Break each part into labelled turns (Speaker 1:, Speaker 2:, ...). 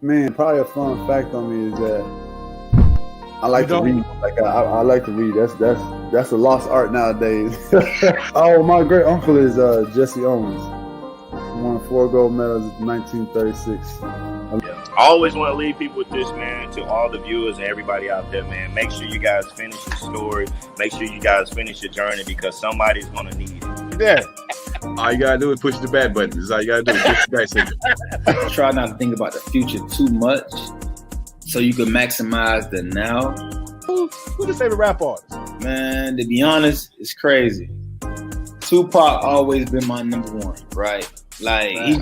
Speaker 1: Man, probably a fun fact on me is that I like to read. Like I like to read. That's a lost art nowadays. Oh, my great uncle is Jesse Owens. He won 4 gold medals in 1936.
Speaker 2: I always want to leave people with this, man, to all the viewers and everybody out there, man. Make sure you guys finish your story. Make sure you guys finish your journey because somebody's going to need it.
Speaker 3: Yeah. All you got to do is push the back button. That's all you got to do. Push the back signal.
Speaker 4: Try not to think about the future too much so you can maximize the now.
Speaker 3: Who's your favorite rap artist?
Speaker 4: Man, to be honest, it's crazy. Tupac always been my number one, right? Like he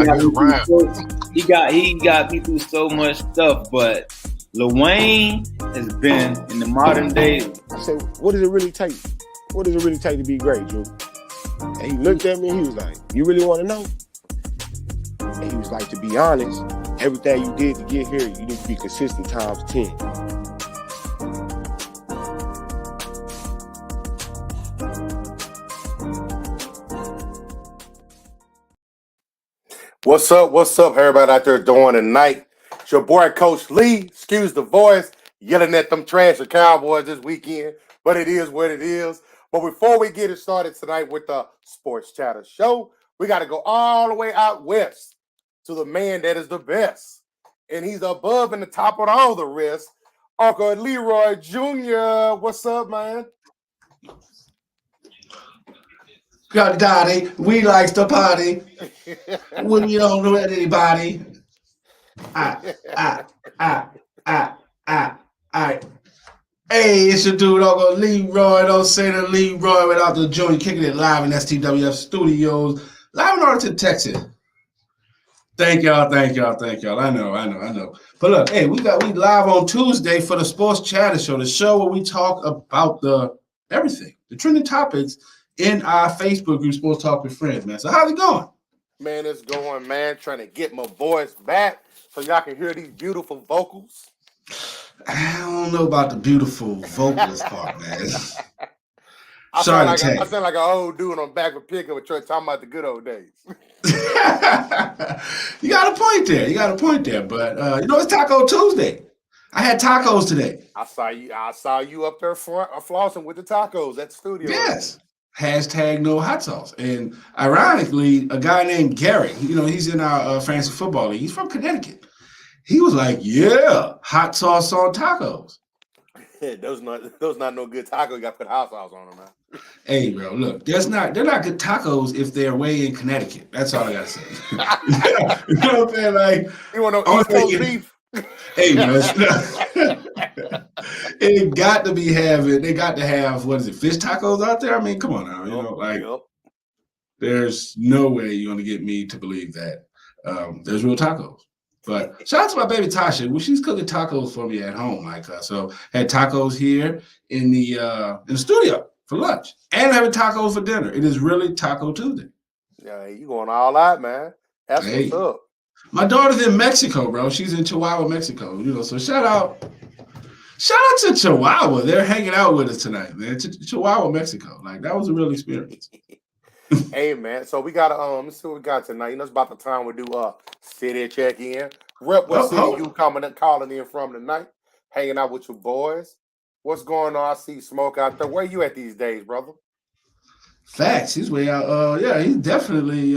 Speaker 4: got me through so much stuff, but Lil Wayne has been in the modern day.
Speaker 3: I said, what does it really take? What does it really take to be great, Drew? And he looked at me and he was like, you really want to know? And he was like, to be honest, everything you did to get here, you need to be consistent times 10.
Speaker 5: What's up, everybody out there doing tonight? It's your boy, Coach Lee, excuse the voice, yelling at them trash Cowboys this weekend, but it is what it is. But before we get it started tonight with the Sports Chatter Show, we got to go all the way out west to the man that is the best. And he's above and the top of all the rest, Uncle Leroy Jr. What's up, man?
Speaker 6: Got Dottie, we likes to party. When you don't know anybody. Hey, it's your dude, Uncle Leroy. Don't say the Leroy without the joint, kicking it live in STWF Studios, live in Arlington, Texas. Thank y'all. I know. But look, hey, we live on Tuesday for the Sports Chatter Show, the show where we talk about everything, the trending topics in our Facebook group, Sports Talk with Friends, man. So how's it going?
Speaker 5: Man, it's going, man. Trying to get my voice back so y'all can hear these beautiful vocals.
Speaker 6: I don't know about the beautiful vocals part, man.
Speaker 5: I sound like an old dude on back of pickup with truck talking about the good old days.
Speaker 6: You got a point there. But it's Taco Tuesday. I had tacos today.
Speaker 5: I saw you up there flossing with the tacos at the studio.
Speaker 6: Yes. Hashtag no hot sauce. And ironically, a guy named Gary, he's in our fantasy football league. He's from Connecticut. He was like, yeah, hot sauce on tacos.
Speaker 5: those not no good tacos. You got to put hot sauce on them, man.
Speaker 6: Hey, bro, look, they're not good tacos if they're way in Connecticut. That's all I got to say. You know what I'm saying? Like,
Speaker 5: you want no East Coast beef?
Speaker 6: Hey, man. They got to have, what is it, fish tacos out there? I mean, come on now. There's no way you're going to get me to believe that there's real tacos. But shout out to my baby Tasha. Well, she's cooking tacos for me at home. So had tacos here in the studio for lunch and having tacos for dinner. It is really Taco Tuesday.
Speaker 5: Yeah, you going all out, man. That's what's up.
Speaker 6: My daughter's in Mexico, bro. She's in Chihuahua, Mexico. So shout out to Chihuahua. They're hanging out with us tonight, man. Chihuahua, Mexico. Like, that was a real experience.
Speaker 5: Hey, man. So we got let's see what we got tonight. It's about the time we do city check in. Rep what city you calling in from tonight. Hanging out with your boys. What's going on? I see Smoke out there. Where you at these days, brother?
Speaker 6: Facts. He's way out. He's definitely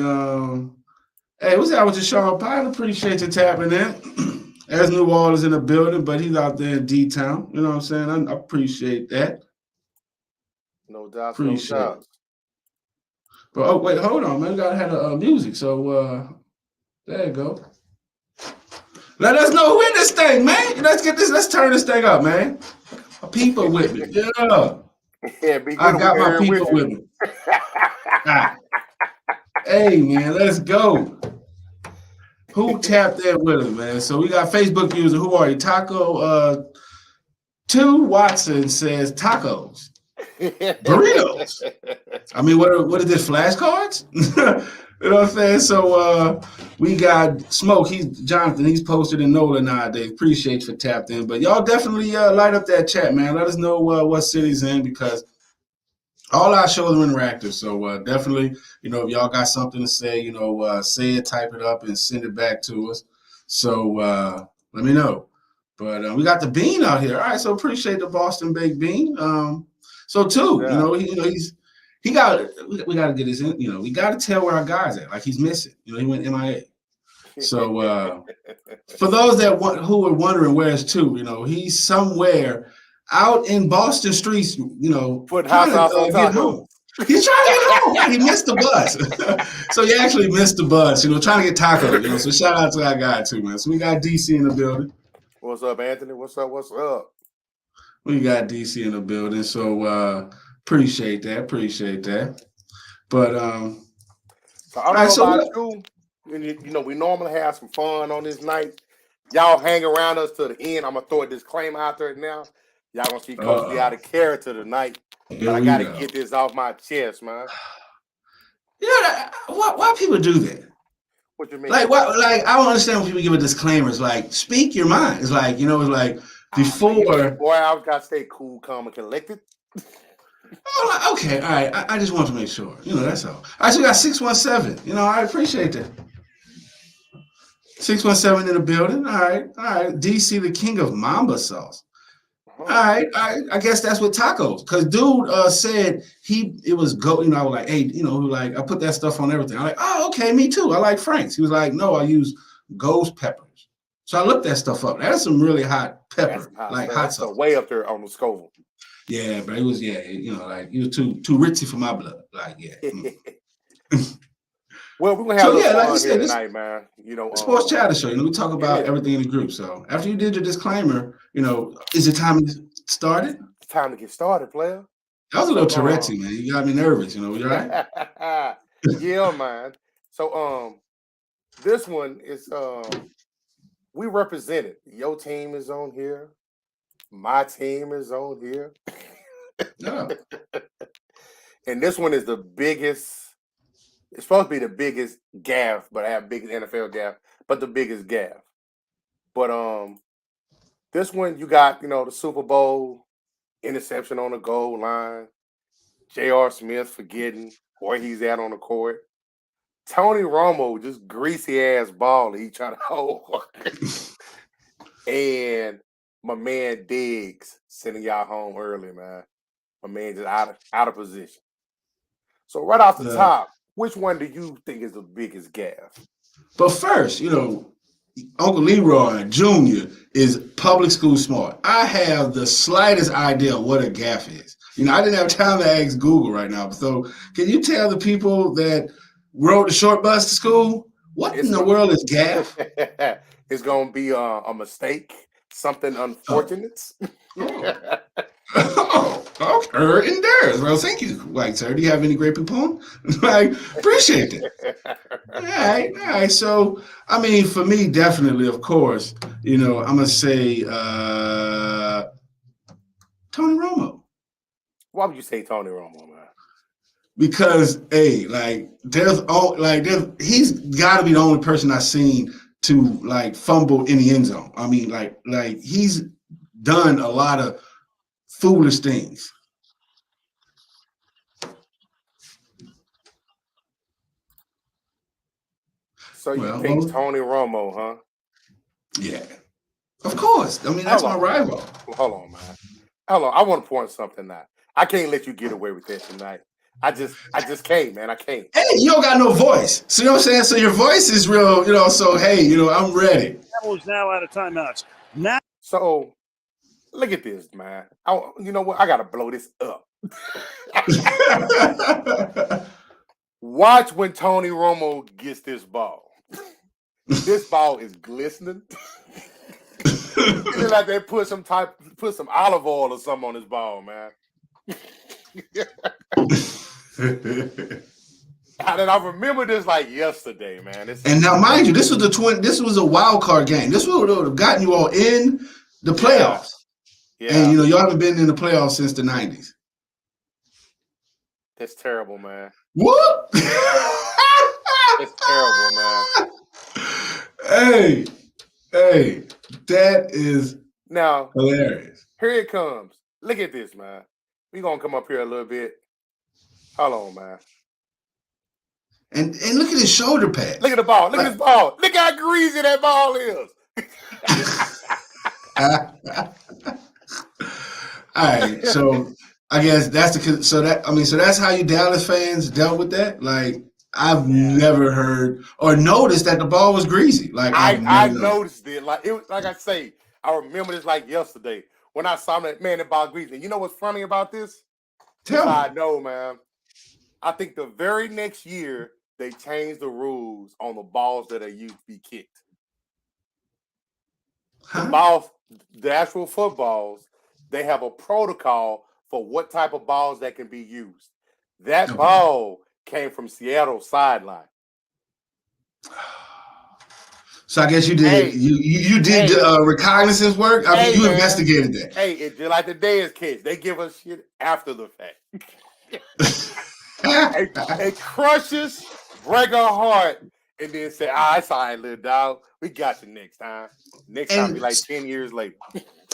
Speaker 6: hey, what's out with your Sean Pine? Appreciate you tapping in. As New Orleans in the building, but he's out there in D-Town. You know what I'm saying? I appreciate that.
Speaker 5: No doubt.
Speaker 6: Appreciate it. But wait, hold on, man. We gotta have music. So there you go. Let us know who in this thing, man. Let's turn this thing up, man. People with me. Yeah. I got my people with me. Hey, man, let's go. Who tapped in with us, man? So we got Facebook user. Who are you? Taco 2 Watson says tacos. Burritos. I mean, what is this? Flashcards? You know what I'm saying? So we got Smoke. Jonathan. He's posted in NOLA nowadays. Appreciate you for tapped in. But y'all definitely light up that chat, man. Let us know what city's in because all our shows are interactive. So definitely, if y'all got something to say, say it, type it up, and send it back to us. So Let me know. But we got the Bean out here. All right, so appreciate the Boston baked bean. So too,
Speaker 5: Yeah.
Speaker 6: we got to get his in. We got to tell where our guys at. Like he's missing. He went MIA. So for those who are wondering where's two, he's somewhere out in Boston streets.
Speaker 5: Put hot sauce on
Speaker 6: get home. He's trying to get home. Yeah, he missed the bus. So he actually missed the bus. Trying to get tacos. So shout out to our guy too, man. So we got DC in the building.
Speaker 5: What's up, Anthony? What's up? What's up?
Speaker 6: We got DC in the building, so appreciate that. But
Speaker 5: so I don't know about you. We normally have some fun on this night. Y'all hang around us to the end. I'm gonna throw a disclaimer out there now. Y'all gonna see Coach Lee out of character tonight. But I gotta get this off my chest, man.
Speaker 6: Why people do that?
Speaker 5: What you mean?
Speaker 6: Like, what? Like, I don't understand when people give a disclaimer. It's like, speak your mind. It's like, it's like before.
Speaker 5: Boy, I gotta stay cool, calm, and collected.
Speaker 6: Okay, all right. I just want to make sure. That's all. I still got 617. I appreciate that. 617 in the building. All right. DC, the king of Mamba sauce. All right. I guess that's what tacos. Because dude said it was go. I was like, hey, I put that stuff on everything. I'm like, oh, okay, me too. I like Frank's. He was like, no, I use ghost peppers. So I looked that stuff up. That's some really hot pepper, hot sauce.
Speaker 5: Way up there on the Scoville.
Speaker 6: Yeah, but it was it was too ritzy for my blood.
Speaker 5: Well, we're gonna have fun here tonight, man.
Speaker 6: Sports Chatter Show. We talk about everything in the group. So after you did your disclaimer, is it time to start it?
Speaker 5: It's time to get started, player.
Speaker 6: That was a little Tourette'y, man. You got me nervous. You all right?
Speaker 5: Yeah, man. So this one is we represented. Your team is on here. My team is on here.
Speaker 6: Yeah.
Speaker 5: And this one is the biggest. It's supposed to be the biggest gaffe, but I have biggest NFL gaffe, but the biggest gaffe. But this one you got, the Super Bowl interception on the goal line, J.R. Smith forgetting where he's at on the court, Tony Romo just greasy ass ball he trying to hold, and my man Diggs sending y'all home early, man. My man just out of position. So right off the top. Which one do you think is the biggest gaffe?
Speaker 6: But first, Uncle Leroy Jr. is public school smart. I have the slightest idea of what a gaffe is. I didn't have time to ask Google right now. So can you tell the people that rode the short bus to school, what in the world is gaffe?
Speaker 5: It's going to be a mistake, something unfortunate.
Speaker 6: Okay, and there's. Well, thank you, sir. Do you have any great poupon? Appreciate it. All right. So, for me, definitely, of course, I'm gonna say Tony Romo.
Speaker 5: Why would you say Tony Romo, man?
Speaker 6: Because, he's got to be the only person I've seen to fumble in the end zone. He's done a lot of foolish things.
Speaker 5: So you think Tony Romo, huh?
Speaker 6: Yeah. Of course. That's my rival.
Speaker 5: Hold on, man. Hold on. I want to point something out. I can't let you get away with that tonight. I just can't, man. I can't.
Speaker 6: Hey, you don't got no voice. So you know what I'm saying? So your voice is real, so hey, I'm ready.
Speaker 7: That was now out of timeouts. Now.
Speaker 5: So look at this, man. You know what? I gotta blow this up. Watch when Tony Romo gets this ball. This ball is glistening. It looks like they put some olive oil or something on this ball, man. And I remember this like yesterday, man.
Speaker 6: And now, mind you, this was a wild card game. This would have gotten you all in the playoffs.
Speaker 5: Yeah.
Speaker 6: And y'all haven't been in the playoffs since the 90s.
Speaker 5: That's terrible, man.
Speaker 6: What?
Speaker 5: It's terrible, man.
Speaker 6: Hey, that is
Speaker 5: now
Speaker 6: hilarious.
Speaker 5: Here it comes. Look at this, man. We're gonna come up here a little bit. Hold on, man.
Speaker 6: And look at his shoulder pads.
Speaker 5: Look at the ball. Look at his ball. Look how greasy that ball is.
Speaker 6: All right, so I guess so that's how you Dallas fans dealt with that. Like I've never heard or noticed that the ball was greasy. Like
Speaker 5: I noticed it. Like it was like I say, I remember this like yesterday when I saw that man that ball greasy. And you know what's funny about this?
Speaker 6: Tell me.
Speaker 5: I know, man. I think the very next year they changed the rules on the balls that are used to be kicked.
Speaker 6: Huh?
Speaker 5: The balls, the actual footballs, they have a protocol for what type of balls that can be used. That ball came from Seattle sideline.
Speaker 6: So I guess you did you did reconnaissance work. I mean, you investigated that.
Speaker 5: Hey, it's just like the Dez kids. They give us shit after the fact. It crushes, break our heart, and then say, it's all right, little dog. We got you next time. Next time be like 10 years later.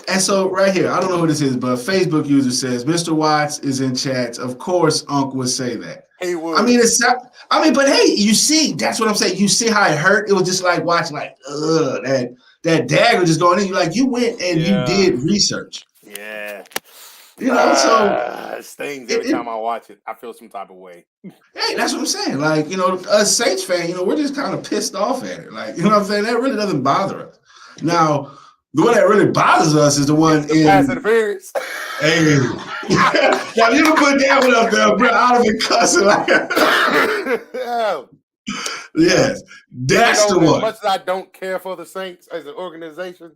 Speaker 6: And so right here, I don't know who this is, but a Facebook user says, Mr. Watts is in chats. Of course, Unc would say that.
Speaker 5: He would.
Speaker 6: I mean, but hey, you see, that's what I'm saying. You see how it hurt? It was just like watching, like, that dagger just going in. You went and you did research.
Speaker 5: Yeah.
Speaker 6: You know, so
Speaker 5: it stings every time I watch it. I feel some type of way.
Speaker 6: Hey, that's what I'm saying. Like, you know, us Saints fans, we're just kind of pissed off at it. Like, you know what I'm saying? That really doesn't bother us. Now, the one that really bothers us is the one in
Speaker 5: pass interference.
Speaker 6: Hey, now you put that one up there, bro. I'd have been cussing like Yes, that's the one.
Speaker 5: As much as I don't care for the Saints as an organization,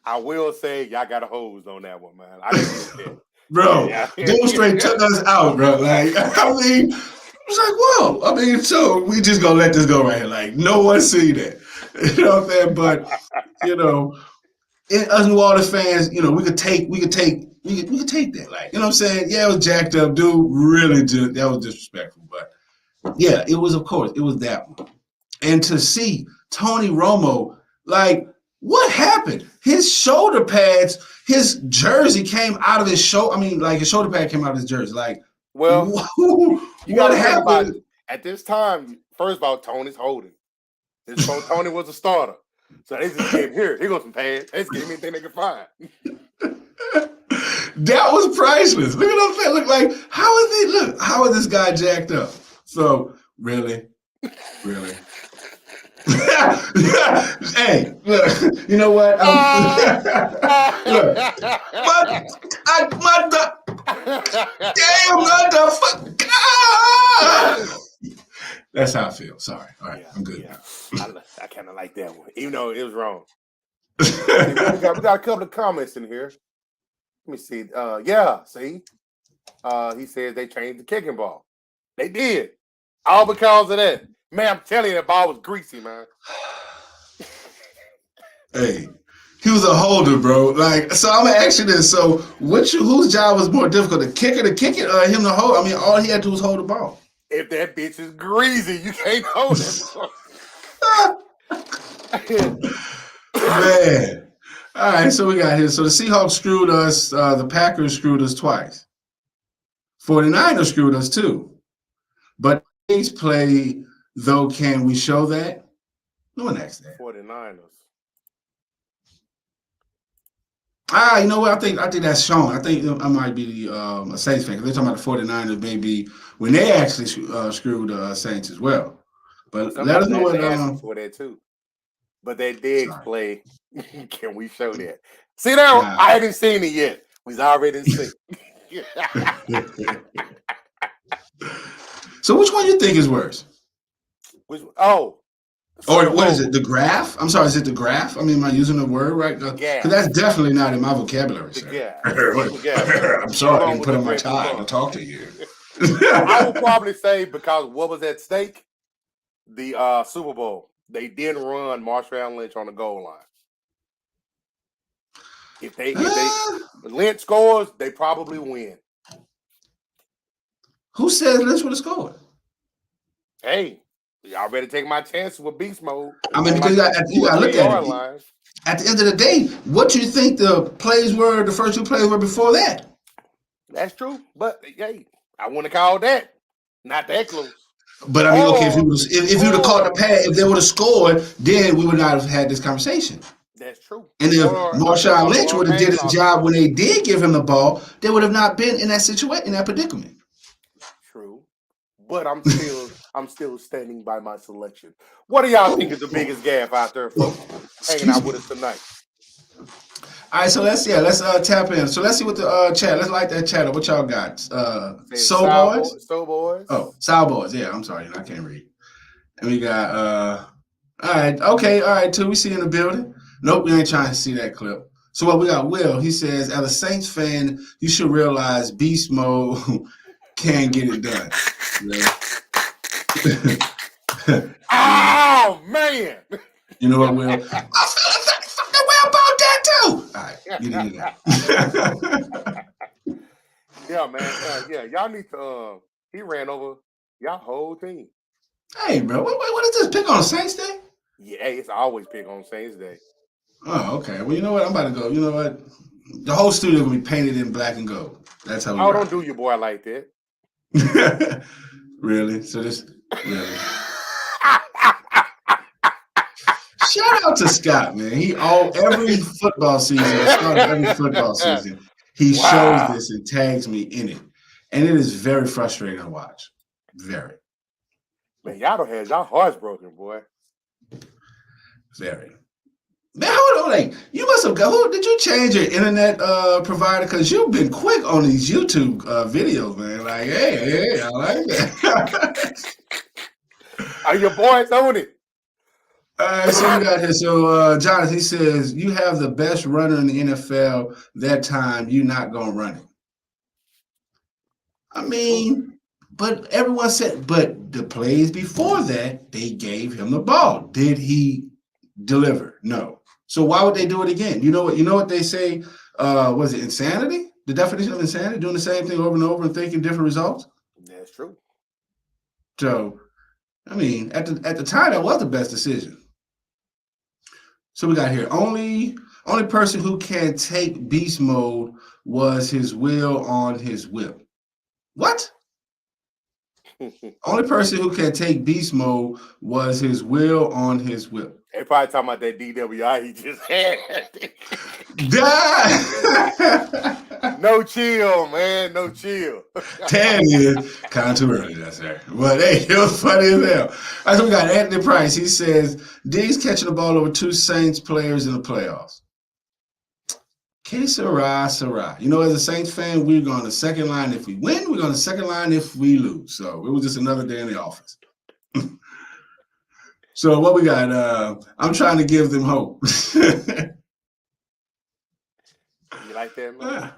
Speaker 5: I will say y'all got a hose on that one, man. I didn't care.
Speaker 6: Bro, they straight took us out, bro. Like, I mean, it's like, whoa. I mean, so we just gonna let this go right here. Like, no one see that. You know what I'm saying? But us New Orleans fans, we could take that. Like, you know what I'm saying? Yeah, it was jacked up, dude. Really, that was disrespectful. But yeah, it was, of course, it was that one. And to see Tony Romo, like, what happened? His shoulder pads, his jersey came out of his shoulder. I mean, like, his shoulder pad came out of his jersey. Like,
Speaker 5: well, you got to think about it. At this time, first of all, Tony's holding. Tony was a starter. So they just came here. Here goes some pads. They just gave me anything they could find.
Speaker 6: That was priceless. Look at what I'm saying. Look, like, how is this guy jacked up? So, really? Hey, look, you know what? That's how I feel. Sorry. All right, I'm good.
Speaker 5: Yeah. I kind of like that one, even though it was wrong. we got a couple of comments in here. Let me see. See? He says they changed the kicking ball. They did. All because of that. Man, I'm telling you, that ball was greasy, man.
Speaker 6: Hey, he was a holder, bro. Like, so I'm gonna ask you this. So, whose job was more difficult, the kicker to kick it or him to hold? I mean, all he had to do was hold the ball.
Speaker 5: If that bitch is greasy, you can't hold it.
Speaker 6: Man. All right, so we got here. So the Seahawks screwed us. The Packers screwed us twice. 49ers screwed us too. But these play, though, can we show that? No one asked that.
Speaker 5: 49ers.
Speaker 6: You know what? I think that's shown. I think I might be a Saints fan because they're talking about the 49ers maybe when they actually screwed the Saints as well. But let us know what
Speaker 5: for that too. But that Diggs play, can we show that? See now, I haven't seen it yet. We've already seen it.
Speaker 6: So which one you think is worse? Or what is it? The graph? I'm sorry, is it the graph? I mean, am I using the word right? Because that's definitely not in my vocabulary, sir. I'm sorry, I didn't put on my tie to talk to you.
Speaker 5: I would probably say because what was at stake? The Super Bowl. They didn't run Marshawn Lynch on the goal line. If Lynch scores, they probably win.
Speaker 6: Who says Lynch would have scored?
Speaker 5: Hey. Y'all ready to take my chances with beast mode?
Speaker 6: I mean, because you got to look at it. At the end of the day, what do you think the first two plays were before that?
Speaker 5: That's true. But, hey, I want to call that. Not that close.
Speaker 6: But I mean, okay, if you would have caught the pass, if they would have scored, then we would not have had this conversation.
Speaker 5: That's true.
Speaker 6: And if Marshawn Lynch would have did his job when they did give him the ball, they would have not been in that situation, in that predicament.
Speaker 5: True. But I'm still standing by my selection. What do y'all think is the biggest gaffe out there, folks? Hanging out with us tonight.
Speaker 6: All right, so let's tap in. So let's see what the chat. Let's light that chat up. What y'all got? Soul Boys.
Speaker 5: Soul Boys.
Speaker 6: Oh, Soul Boys. Yeah, I'm sorry, I can't read. And we got all right, okay, all right, too. We see you in the building. Nope, we ain't trying to see that clip. So what we got? Will, he says, as a Saints fan, you should realize beast mode can get it done.
Speaker 5: Oh man!
Speaker 6: You know what, Will? I feel well about that too. All right, you did that.
Speaker 5: Yeah, man. Yeah, y'all need to. He ran over y'all whole team.
Speaker 6: Hey, bro, what is this? Pick on Saints Day?
Speaker 5: Yeah, it's always pick on Saints Day.
Speaker 6: Oh, okay. Well, you know what? I'm about to go. You know what? The whole studio will be painted in black and gold. That's how we
Speaker 5: don't do your boy like that.
Speaker 6: Really? So this really. Shout out to Scott, man. Every football season, he shows this and tags me in it. And it is very frustrating to watch. Very.
Speaker 5: Man, y'all don't have y'all hearts broken, boy.
Speaker 6: Very. Man, hold on, like you must have got. Did you change your internet provider? Because you've been quick on these YouTube videos, man. Like, hey, I like that.
Speaker 5: Are your boys on it?
Speaker 6: All right, so we got here. So Jonathan, he says you have the best runner in the NFL. That time, you're not gonna run it. I mean, but everyone said, but the plays before that, they gave him the ball. Did he deliver? No. So why would they do it again? You know what they say? Was it insanity? The definition of insanity, doing the same thing over and over and thinking different results?
Speaker 5: That's true.
Speaker 6: So, I mean, at the time, that was the best decision. So we got here, only person who can take beast mode was his will on his whip. What? Only person who can take beast mode was his will on his whip.
Speaker 5: They probably talking about that DWI he just had. No chill, man. No chill.
Speaker 6: 10 years. Kind of too early, that's right. But hey, it was funny as hell. All right, so we got Anthony Price. He says, D's catching the ball over 2 Saints players in the playoffs. Que sera. You know, as a Saints fan, we're going to second line if we win. We're going to second line if we lose. So it was just another day in the office. So what we got? I'm trying to give them hope.
Speaker 5: You like that, man?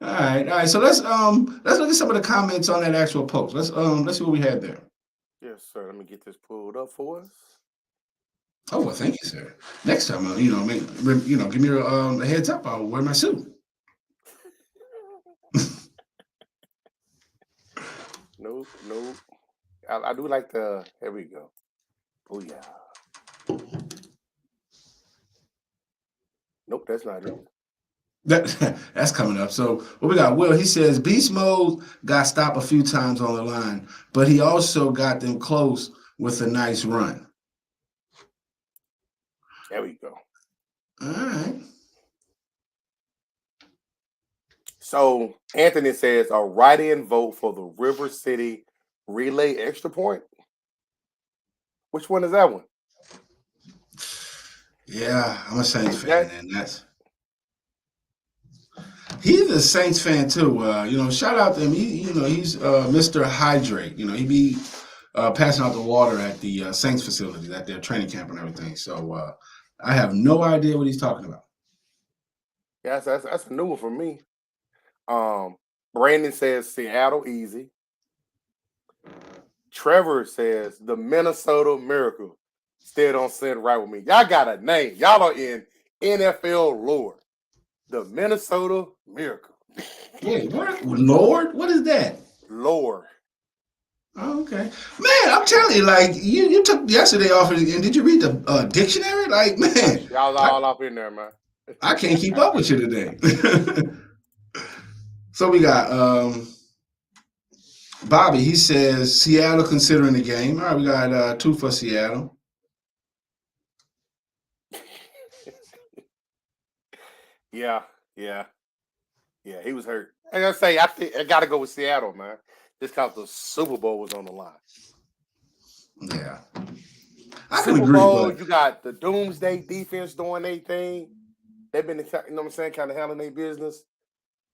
Speaker 6: All right. So let's look at some of the comments on that actual post. Let's see what we had there.
Speaker 5: Yes, sir. Let me get this pulled up for us.
Speaker 6: Oh well, thank you, sir. Next time, give me a heads up. I'll wear my suit.
Speaker 5: Nope. I do like the. Here we go. Oh yeah. Nope, that's not it.
Speaker 6: That's coming up. So what we got? Will, he says beast mode got stopped a few times on the line, but he also got them close with a nice run.
Speaker 5: There we go.
Speaker 6: All right.
Speaker 5: So Anthony says a write-in vote for the River City relay extra point. Which one is that one?
Speaker 6: Yeah, I'm a Saints fan, and he's a Saints fan too. Shout out to him. He's Mr. Hydrate. He be passing out the water at the Saints facilities at their training camp and everything. So I have no idea what he's talking about.
Speaker 5: Yeah, that's a new one for me. Brandon says Seattle easy. Trevor says the Minnesota Miracle still don't sit right with me. Y'all got a name. Y'all are in NFL lore. The Minnesota Miracle.
Speaker 6: Wait, what? Lord? What is that?
Speaker 5: Lore.
Speaker 6: Oh, okay. Man, I'm telling you, like, you took yesterday off, and did you read the dictionary? Like, man.
Speaker 5: Y'all all up in there, man.
Speaker 6: I can't keep up with you today. So we got Bobby, he says Seattle considering the game. All right, we got 2 for Seattle.
Speaker 5: Yeah. He was hurt. I gotta say, I think I gotta go with Seattle, man. Just because the Super Bowl was on the line.
Speaker 6: Yeah. I can
Speaker 5: Super
Speaker 6: agree,
Speaker 5: Bowl,
Speaker 6: but
Speaker 5: you got the Doomsday defense doing their thing. They've been, you know what I'm saying, kind of handling their business.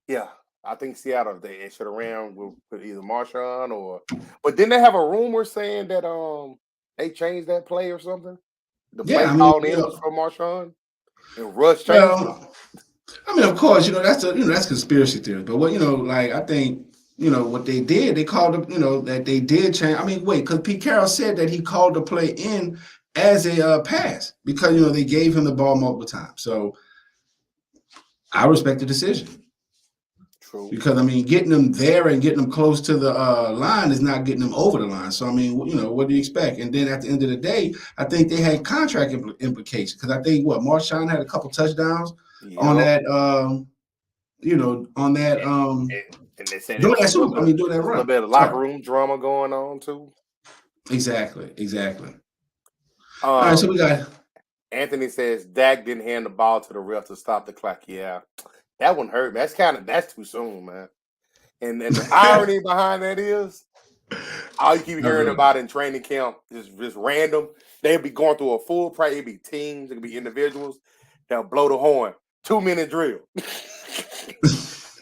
Speaker 5: Yeah, I think Seattle, they should have ran with either Marshawn or. But didn't they have a rumor saying that they changed that play or something? The play
Speaker 6: yeah, I mean,
Speaker 5: called in was for Marshawn, and Russ changed it.
Speaker 6: well, I mean, of course, that's conspiracy theory. But what I think what they did, they called it, that they did change. I mean, wait, because Pete Carroll said that he called the play in as a pass because they gave him the ball multiple times. So I respect the decision.
Speaker 5: True.
Speaker 6: Because I mean, getting them there and getting them close to the line is not getting them over the line. So I mean, what do you expect? And then at the end of the day, I think they had contract implications because I think Marshawn had a couple touchdowns on that. On that.
Speaker 5: And they said
Speaker 6: Doing that Super. I mean, doing that
Speaker 5: a little
Speaker 6: run.
Speaker 5: bit of locker room drama going on too.
Speaker 6: Exactly. All right, so we got.
Speaker 5: Anthony says Dak didn't hand the ball to the ref to stop the clock. Yeah, that one hurt. That's too soon, man. And the irony behind that is, all you keep hearing about in training camp is just random. They'll be going through a full practice. It'll be teams, it could be individuals. They'll blow the horn. 2-minute drill.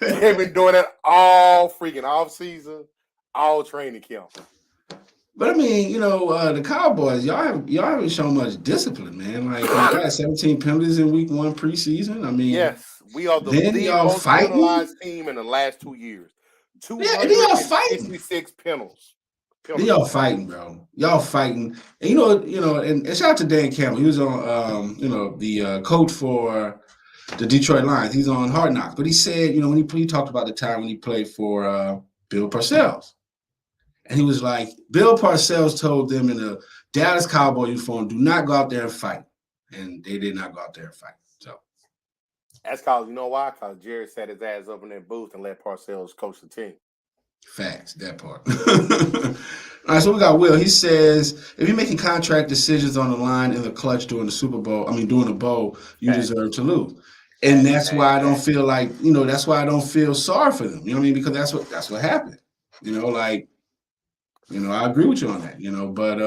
Speaker 5: They've been doing that all freaking off season, all training camp.
Speaker 6: But I mean, the Cowboys, y'all haven't shown much discipline, man. Like, you got 17 penalties in week 1 preseason. I mean,
Speaker 5: yes, we are the most penalized team in the last 2 years. 266 penalties.
Speaker 6: Then y'all fighting, bro. Y'all fighting. And and shout out to Dan Campbell. He was on the coach for the Detroit Lions. He's on Hard Knocks. But he said, when he talked about the time when he played for Bill Parcells. And he was like, Bill Parcells told them in the Dallas Cowboy uniform, do not go out there and fight. And they did not go out there and fight. So
Speaker 5: that's cause you know why? Because Jerry sat his ass up in that booth and let Parcells coach the team.
Speaker 6: Facts, that part. All right, so we got Will. He says, if you're making contract decisions on the line in the clutch during the Super Bowl, during the bowl, you deserve to lose. And that's why I don't feel like, that's why I don't feel sorry for them. You know what I mean? Because that's what happened. I agree with you on that, but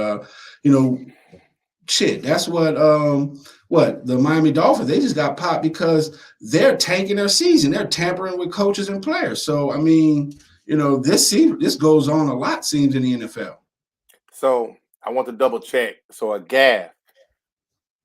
Speaker 6: shit, that's what the Miami Dolphins, they just got popped because they're tanking their season. They're tampering with coaches and players. So I mean, this goes on a lot, seems, in the NFL.
Speaker 5: So I want to double check. So a gaffe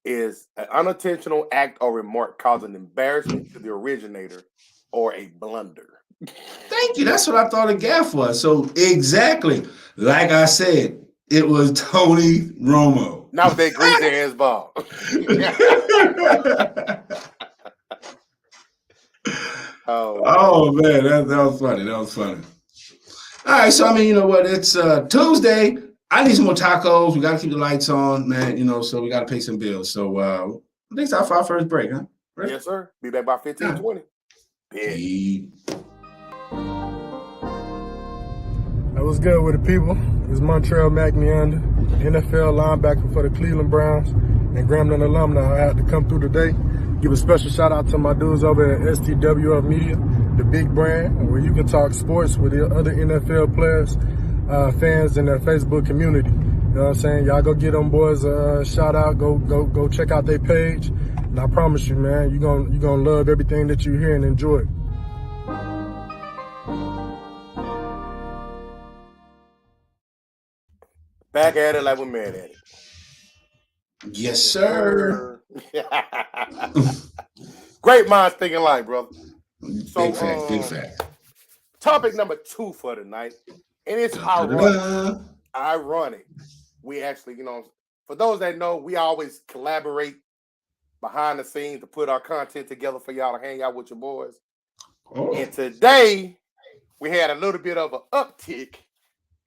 Speaker 5: is an unintentional act or remark causing embarrassment to the originator or a blunder.
Speaker 6: Thank you. That's what I thought a gaffe was. So exactly, like I said, it was Tony Romo.
Speaker 5: Not with that greasy ass ball.
Speaker 6: Oh man, that was funny. That was funny. All right, so I mean, you know what? It's Tuesday. I need some more tacos. We got to keep the lights on, man. So we got to pay some bills. So I think it's time for our first break, huh?
Speaker 5: Right? Yes, sir. Be back by 15:20. Yeah.
Speaker 8: That was good with the people. It's Montreal McNeander, NFL linebacker for the Cleveland Browns and Grambling alumni. I had to come through today. Give a special shout out to my dudes over at STWF Media, the big brand, where you can talk sports with the other NFL players, fans in their Facebook community. You know what I'm saying? Y'all go get them boys a shout out. Go check out their page. And I promise you, man, you're gonna love everything that you hear and enjoy.
Speaker 5: Back at it like we're mad at it.
Speaker 6: Yes, sir.
Speaker 5: Great minds thinking alike, brother.
Speaker 6: So, big fact.
Speaker 5: Topic number 2 for tonight. And it's ironic. We actually, for those that know, we always collaborate behind the scenes to put our content together for y'all to hang out with your boys. Oh. And today, we had a little bit of an uptick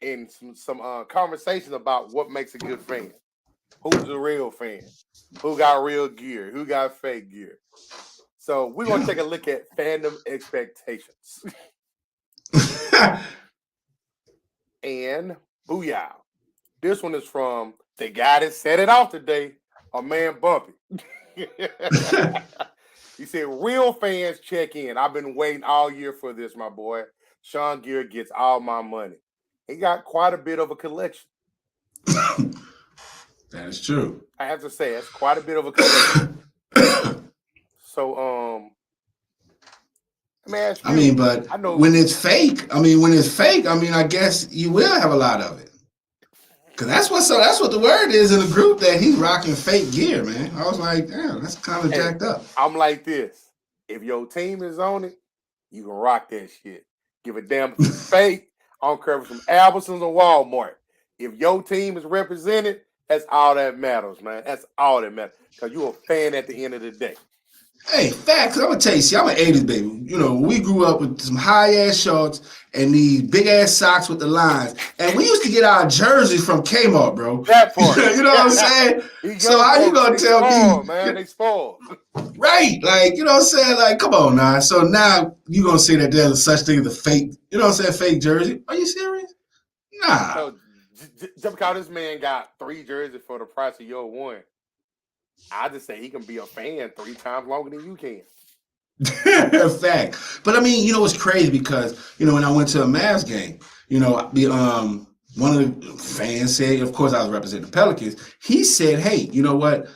Speaker 5: in some conversations about what makes a good fan. Who's a real fan? Who got real gear? Who got fake gear? So we're going to take a look at Fandom Expectations. And booyah. This one is from the guy that set it off today, a man Bumpy. He said, real fans check in. I've been waiting all year for this, my boy. Sean Gear gets all my money. He got quite a bit of a collection.
Speaker 6: That is true.
Speaker 5: I have to say, it's quite a bit of a collection. So, man,
Speaker 6: I mean, but I know when it's fake, I guess you will have a lot of it. Cause that's what the word is in the group, that he's rocking fake gear, man. I was like, damn, that's kind of jacked up.
Speaker 5: I'm like this. If your team is on it, you can rock that shit. Give a damn if it's fake. I don't care if it's from Albertsons or Walmart. If your team is represented, that's all that matters, man. That's all that matters. Because you're a fan at the end of the day.
Speaker 6: Hey, facts. I'm gonna tell you, see, I'm an 80s baby. You know, we grew up with some high-ass shorts and these big-ass socks with the lines. And we used to get our jerseys from Kmart, bro.
Speaker 5: That part.
Speaker 6: You know what I'm saying? So how you gonna tell me?
Speaker 5: Man, they spoiled.
Speaker 6: Right. Like, you know what I'm saying? Like, come on now. So now you gonna say that there's such thing as a fake, you know what I'm saying, fake jersey. Are you serious? Nah.
Speaker 5: So, just because this man got 3 jerseys for the price of your one, I just say he can be a fan 3 times longer than you can.
Speaker 6: Fact. But I mean, you know, it's crazy because, you know, when I went to a Mavs game, you know, one of the fans said, of course I was representing the Pelicans. He said, hey, you know what?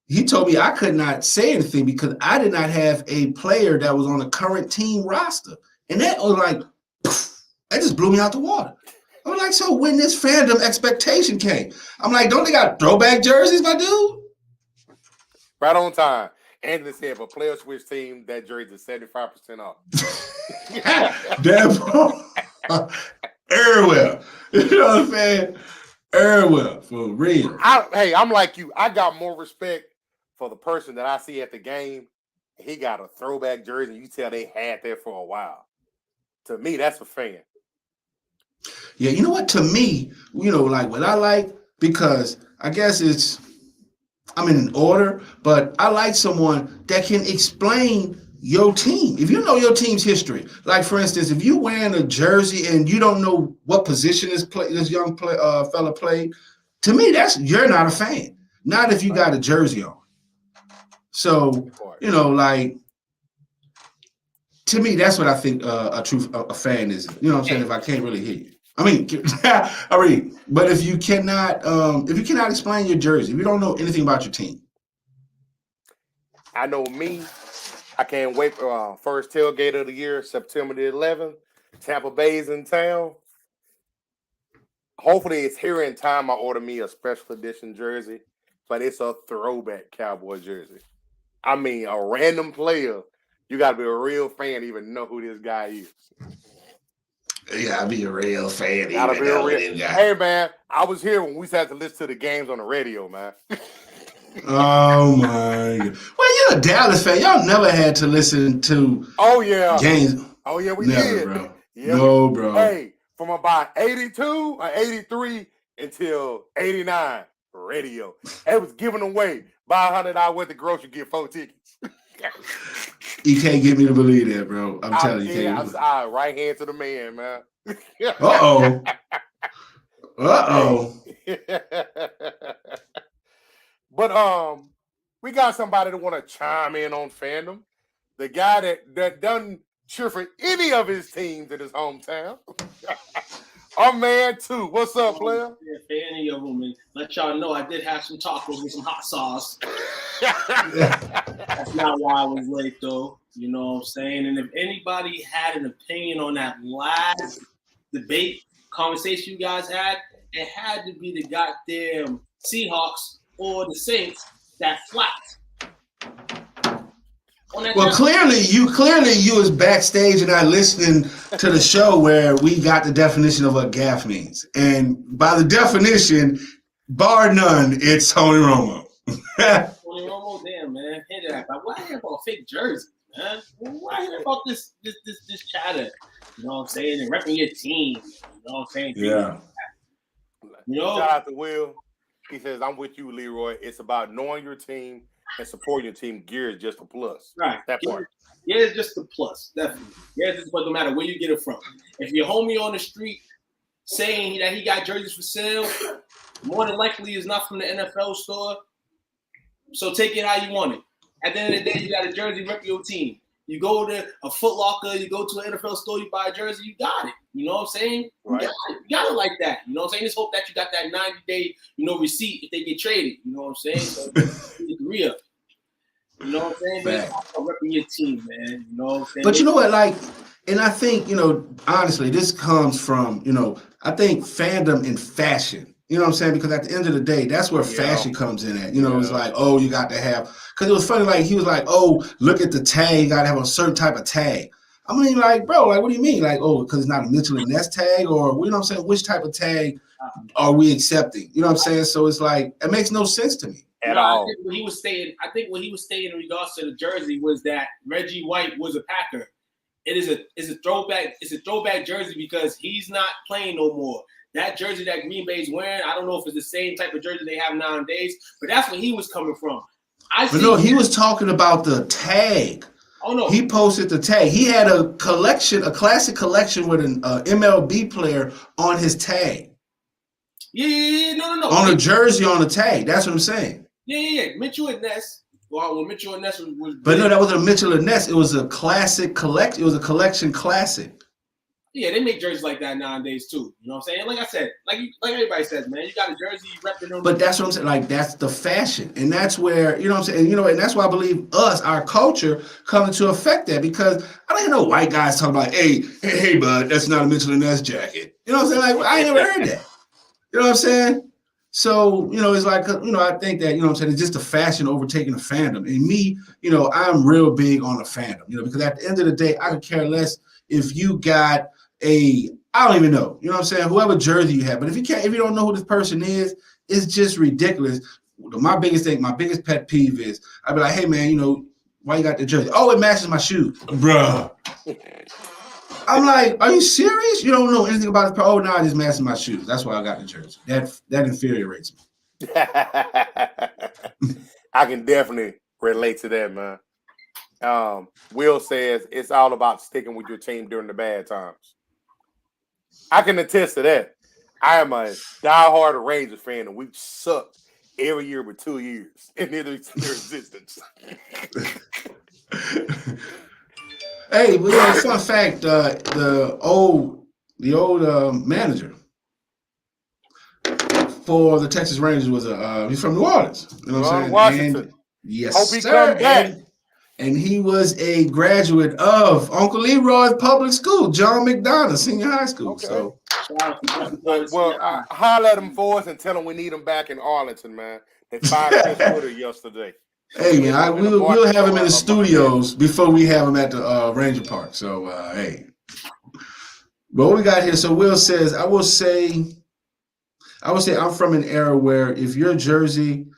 Speaker 6: He told me I could not say anything because I did not have a player that was on the current team roster. And that was like, that just blew me out the water. I was like, so when this Fandom Expectation came, I'm like, don't they got throwback jerseys, my dude?
Speaker 5: Right on time. Anthony said, if a player switch team, that jersey is 75% off.
Speaker 6: Damn. Everywhere. You know what I'm saying? Everywhere. For real.
Speaker 5: I'm like you. I got more respect for the person that I see at the game. He got a throwback jersey, and you tell they had that for a while. To me, that's a fan.
Speaker 6: Yeah, you know what? To me, you know, like what I like, because I guess I'm in an order, but I like someone that can explain your team. If you know your team's history, like for instance, if you're wearing a jersey and you don't know what position this young fella played, to me, you're not a fan. Not if you got a jersey on. So, you know, like, to me, that's what I think a fan is. You know what I'm saying? If I can't really hear you. I mean, but if you cannot explain your jersey, if you don't know anything about your team.
Speaker 5: I know me. I can't wait for first tailgate of the year, September the 11th. Tampa Bay's in town. Hopefully it's here in time. I order me a special edition jersey, but it's a throwback Cowboy jersey. I mean, a random player. You got to be a real fan to even know who this guy is.
Speaker 6: You gotta be a real fan.
Speaker 5: Gotta be a real guy. Hey man, I was here when we had to listen to the games on the radio, man.
Speaker 6: Oh my God. Well, you're a Dallas fan. Y'all never had to listen to games.
Speaker 5: Oh yeah, we
Speaker 6: never,
Speaker 5: did.
Speaker 6: Bro.
Speaker 5: Yeah,
Speaker 6: no, bro.
Speaker 5: Hey, from about 82 or 83 until 89, radio. It was giving away. Buy $100, I went to grocery, get 4 tickets.
Speaker 6: You can't get me to believe that, bro. I'm telling you.
Speaker 5: I was right hand to the man, man.
Speaker 6: Uh-oh.
Speaker 5: But we got somebody that want to chime in on Fandom. The guy that doesn't cheer for any of his teams in his hometown. Our man too. What's up, player?
Speaker 9: Fan of them, and let y'all know I did have some tacos with some hot sauce. That's not why I was late, though. You know what I'm saying? And if anybody had an opinion on that last debate conversation you guys had, it had to be the goddamn Seahawks or the Saints that flapped.
Speaker 6: Well, clearly you was backstage and not listening to the show where we got the definition of what gaff means. And by the definition, bar none, it's Tony Romo.
Speaker 9: Tony Romo, damn, man. Hit that. But why hear about fake jerseys, man? Why hear about this chatter? You know what I'm saying? And repping your team. You know what I'm saying?
Speaker 6: Yeah.
Speaker 9: You know?
Speaker 5: Shout out to Will. He says, I'm with you, Leroy. It's about knowing your team and supporting your team. Gear is just a plus.
Speaker 9: Right.
Speaker 5: That part.
Speaker 9: Yeah, it's just a plus. Definitely. Yeah, but no matter where you get it from. If your homie on the street saying that he got jerseys for sale, more than likely is not from the NFL store. So take it how you want it. At the end of the day, you got a jersey rep your team. You go to a Foot Locker, you go to an NFL store, you buy a jersey, you got it. You know what I'm saying?
Speaker 2: Right.
Speaker 9: You got it like that. You know what I'm saying? Just hope that you got that 90-day, receipt if they get traded. You know what I'm saying? So agree up. You know what I'm saying? Man, repping your team, man. You know what I'm saying?
Speaker 6: But you know what, like, and I think, honestly, this comes from, I think fandom and fashion. You know what I'm saying? Because at the end of the day, that's where fashion comes in at. It's like, oh, you got to have, because it was funny, like, he was like, oh, look at the tag, you got to have a certain type of tag. I mean, like, bro, like, what do you mean? Like, oh, because it's not a Mitchell and Ness tag, or, you know what I'm saying? Which type of tag are we accepting? You know what I'm saying? So it's like, it makes no sense to me.
Speaker 9: At all. I think what he was saying in regards to the jersey was that Reggie White was a Packer. It's a throwback. It's a throwback jersey because he's not playing no more. That jersey that Green Bay's wearing, I don't know if it's the same type of jersey they have nowadays, but that's where he was coming from.
Speaker 6: He was talking about the tag.
Speaker 9: Oh no,
Speaker 6: he posted the tag. He had a classic collection with an MLB player on his tag.
Speaker 9: Yeah, no.
Speaker 6: On a jersey on the tag. That's what I'm saying.
Speaker 9: Yeah. Mitchell and Ness. Well, when Mitchell and Ness was
Speaker 6: but no, that wasn't a Mitchell and Ness. It was a classic collection. It was a collection classic.
Speaker 9: Yeah, they make jerseys like that nowadays too. You know what I'm saying? Like I said, like everybody says, man, you got a jersey, you repping them.
Speaker 6: But that's what I'm saying. Like, that's the fashion. And that's where, you know what I'm saying? And that's why I believe our culture, coming to affect that. Because I don't hear no white guys talking about, hey, bud, that's not a Mitchell and Ness jacket. You know what I'm saying? Like, I ain't never heard that. You know what I'm saying? So, it's like, I think that, what I'm saying, it's just the fashion overtaking the fandom. And me, I'm real big on the fandom, because at the end of the day, I could care less if you got I don't even know, you know what I'm saying, whoever jersey you have. But if you don't know who this person is, it's just ridiculous. My biggest pet peeve is, I'd be like, hey, man, why you got the jersey? Oh, it matches my shoes. Bruh. I'm like, are you serious? You don't know anything about it? Oh, no, it just matches my shoes. That's why I got the jersey. That infuriates me.
Speaker 5: I can definitely relate to that, man. Will says it's all about sticking with your team during the bad times. I can attest to that. I am a diehard Rangers fan, and we've sucked every year but 2 years in their existence.
Speaker 6: Hey, fun fact: the old manager for the Texas Rangers was he's from New Orleans. You know what I'm saying?
Speaker 5: Washington.
Speaker 6: And, yes,
Speaker 5: hope he
Speaker 6: sir.
Speaker 5: comes back.
Speaker 6: And he was a graduate of Uncle Leroy's public school, John McDonough Senior High School.
Speaker 5: Okay.
Speaker 6: So,
Speaker 5: holler at him for us and tell him we need him back in Arlington, man. They fired Chris Twitter yesterday.
Speaker 6: Hey, man, we'll have him in the studios before we have him at the Ranger Park. So, hey. But what we got here, so Will says, I will say I'm from an era where if your jersey